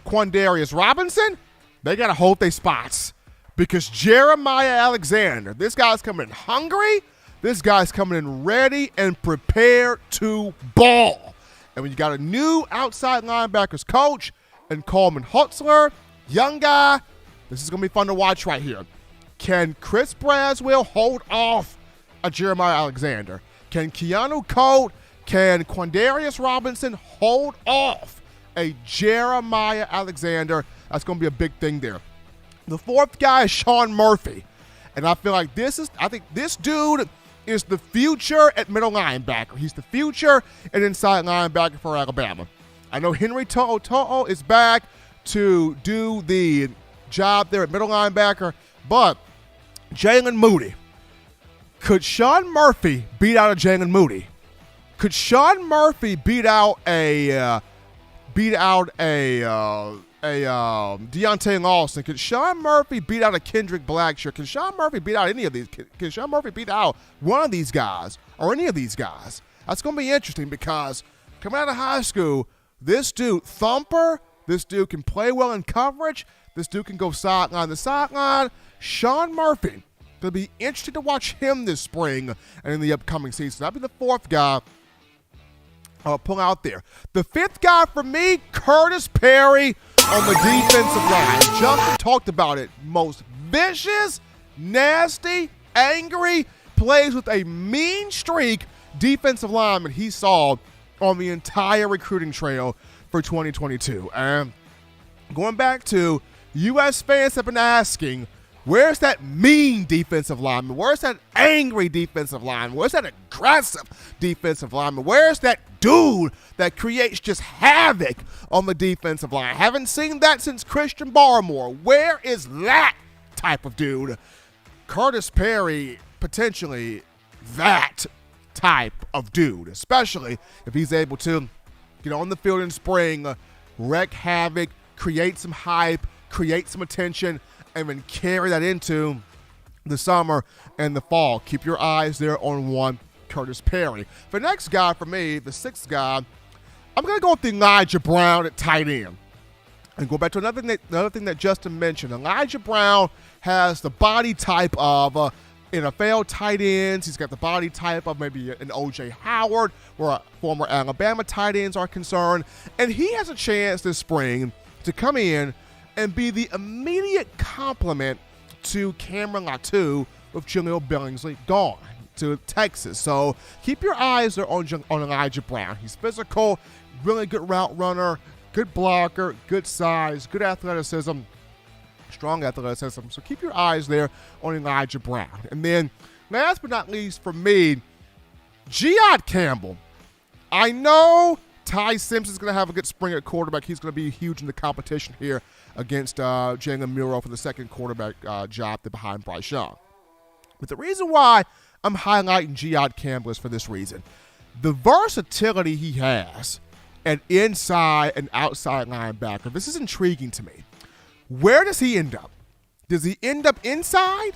Quandarius Robinson, they got to hold their spots, because Jeremiah Alexander, this guy's coming in hungry. This guy's coming in ready and prepared to ball. And when you got a new outside linebackers coach and Coleman Hutzler, young guy, this is going to be fun to watch right here. Can Chris Braswell hold off a Jeremiah Alexander? Can Keanu Coe, can Quandarius Robinson hold off a Jeremiah Alexander? That's going to be a big thing there. The fourth guy is Sean Murphy. And I feel like I think this dude is the future at middle linebacker. He's the future at inside linebacker for Alabama. I know Henry To'o is back to do the job there at middle linebacker, but Jalen Moody. Could Sean Murphy beat out a Jalen Moody? Could Sean Murphy beat out a Deontay Lawson? Can Sean Murphy beat out a Kendrick Blackshear? Can Sean Murphy beat out any of these? Can Sean Murphy beat out one of these guys or any of these guys? That's going to be interesting, because coming out of high school, this dude, Thumper, this dude can play well in coverage. This dude can go sideline to sideline. Sean Murphy, going to be interesting to watch him this spring and in the upcoming season. That'll be the fourth guy I'll pull out there. The fifth guy for me, Curtis Perry on the defensive line. Justin talked about it. Most vicious, nasty, angry, plays with a mean streak defensive lineman he saw on the entire recruiting trail for 2022. And going back to U.S. fans have been asking, where's that mean defensive lineman? Where's that angry defensive lineman? Where's that aggressive defensive lineman? Where's that dude that creates just havoc on the defensive line? Haven't seen that since Christian Barmore. Where is that type of dude? Curtis Perry, potentially that type of dude, especially if he's able to get on the field in spring, wreak havoc, create some hype, create some attention, and then carry that into the summer and the fall. Keep your eyes there on one Curtis Perry. The next guy for me, the sixth guy, I'm going to go with Elijah Brown at tight end. And go back to another thing that Justin mentioned. Elijah Brown has the body type of NFL tight ends. He's got the body type of maybe an O.J. Howard, where former Alabama tight ends are concerned. And he has a chance this spring to come in and be the immediate complement to Cameron Latu with Jaleel Billingsley gone to Texas. So keep your eyes there on Elijah Brown. He's physical, really good route runner, good blocker, good size, good athleticism, strong athleticism. So keep your eyes there on Elijah Brown. And then last but not least for me, Giad Campbell. I know Ty Simpson's going to have a good spring at quarterback. He's going to be huge in the competition here against Jalen Muro for the second quarterback job behind Bryce Young. But the reason why I'm highlighting Giad Campbell is for this reason. The versatility he has at inside and outside linebacker, this is intriguing to me. Where does he end up? Does he end up inside?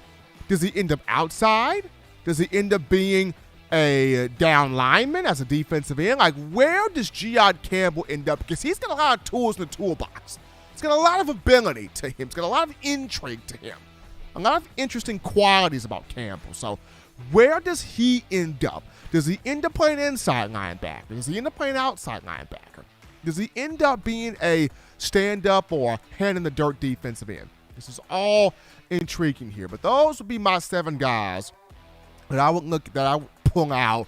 Does he end up outside? Does he end up being a down lineman as a defensive end? Like, where does Giad Campbell end up? Because he's got a lot of tools in the toolbox. He's got a lot of ability to him. He's got a lot of intrigue to him. A lot of interesting qualities about Campbell. So where does he end up? Does he end up playing inside linebacker? Does he end up playing outside linebacker? Does he end up being a stand-up or hand-in-the-dirt defensive end? This is all intriguing here. But those would be my 7 guys that I would pull out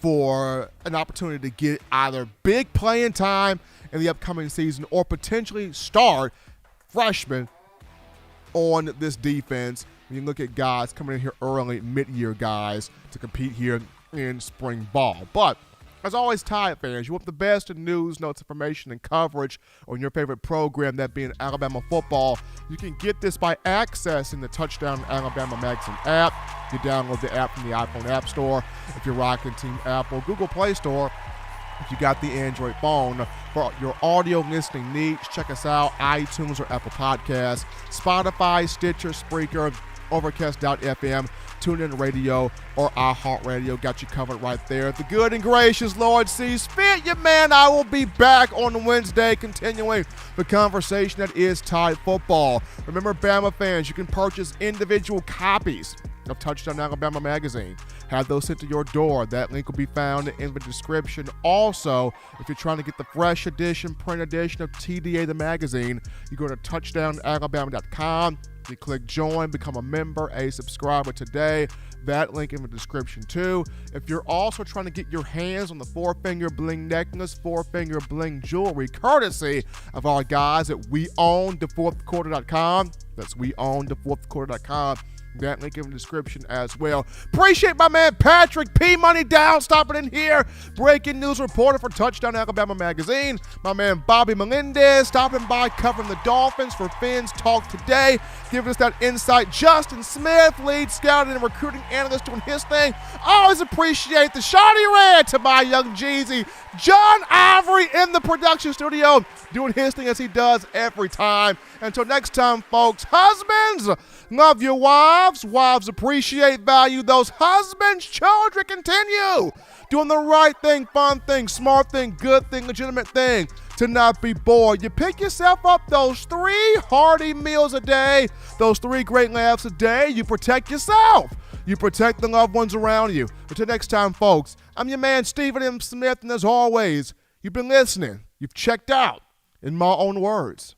for an opportunity to get either big playing time in the upcoming season or potentially start freshmen on this defense. When you look at guys coming in here early, mid-year guys to compete here in spring ball. But as always, Tide fans, you want the best in news, notes, information, and coverage on your favorite program, that being Alabama football. You can get this by accessing the Touchdown Alabama Magazine app. You download the app from the iPhone App Store. If you're rocking Team Apple, Google Play Store. If you got the Android phone, for your audio listening needs, check us out, iTunes or Apple Podcasts, Spotify, Stitcher, Spreaker, Overcast.fm, TuneIn Radio, or iHeartRadio. Got you covered right there. If the good and gracious Lord sees fit, you man, I will be back on Wednesday continuing the conversation that is Tide football. Remember, Bama fans, you can purchase individual copies of Touchdown Alabama Magazine. Have those sent to your door. That link will be found in the description. Also, if you're trying to get the fresh edition, print edition of TDA the magazine, you go to touchdownalabama.com. You click join, become a member, a subscriber today. That link in the description too. If you're also trying to get your hands on the 4-finger bling necklace, 4-finger bling jewelry, courtesy of our guys at weownthefourthquarter.com. That's weownthefourthquarter.com. That link in the description as well. Appreciate my man Patrick P. Money Down stopping in here. Breaking news reporter for Touchdown Alabama Magazine. My man Bobby Melendez stopping by covering the Dolphins for Fins Talk today. Giving us that insight. Justin Smith, lead scouting and recruiting analyst, doing his thing. Always appreciate the Shawty Red to my young Jeezy. John Ivory in the production studio doing his thing as he does every time. Until next time, folks, husbands, love your wives. Wives appreciate, value those husbands. Children, continue doing the right thing, fun thing, smart thing, good thing, legitimate thing to not be bored. You pick yourself up those 3 hearty meals a day, those 3 great laughs a day. You protect yourself. You protect the loved ones around you. Until next time, folks, I'm your man, Stephen M. Smith, and as always, you've been listening. You've checked out, in my own words.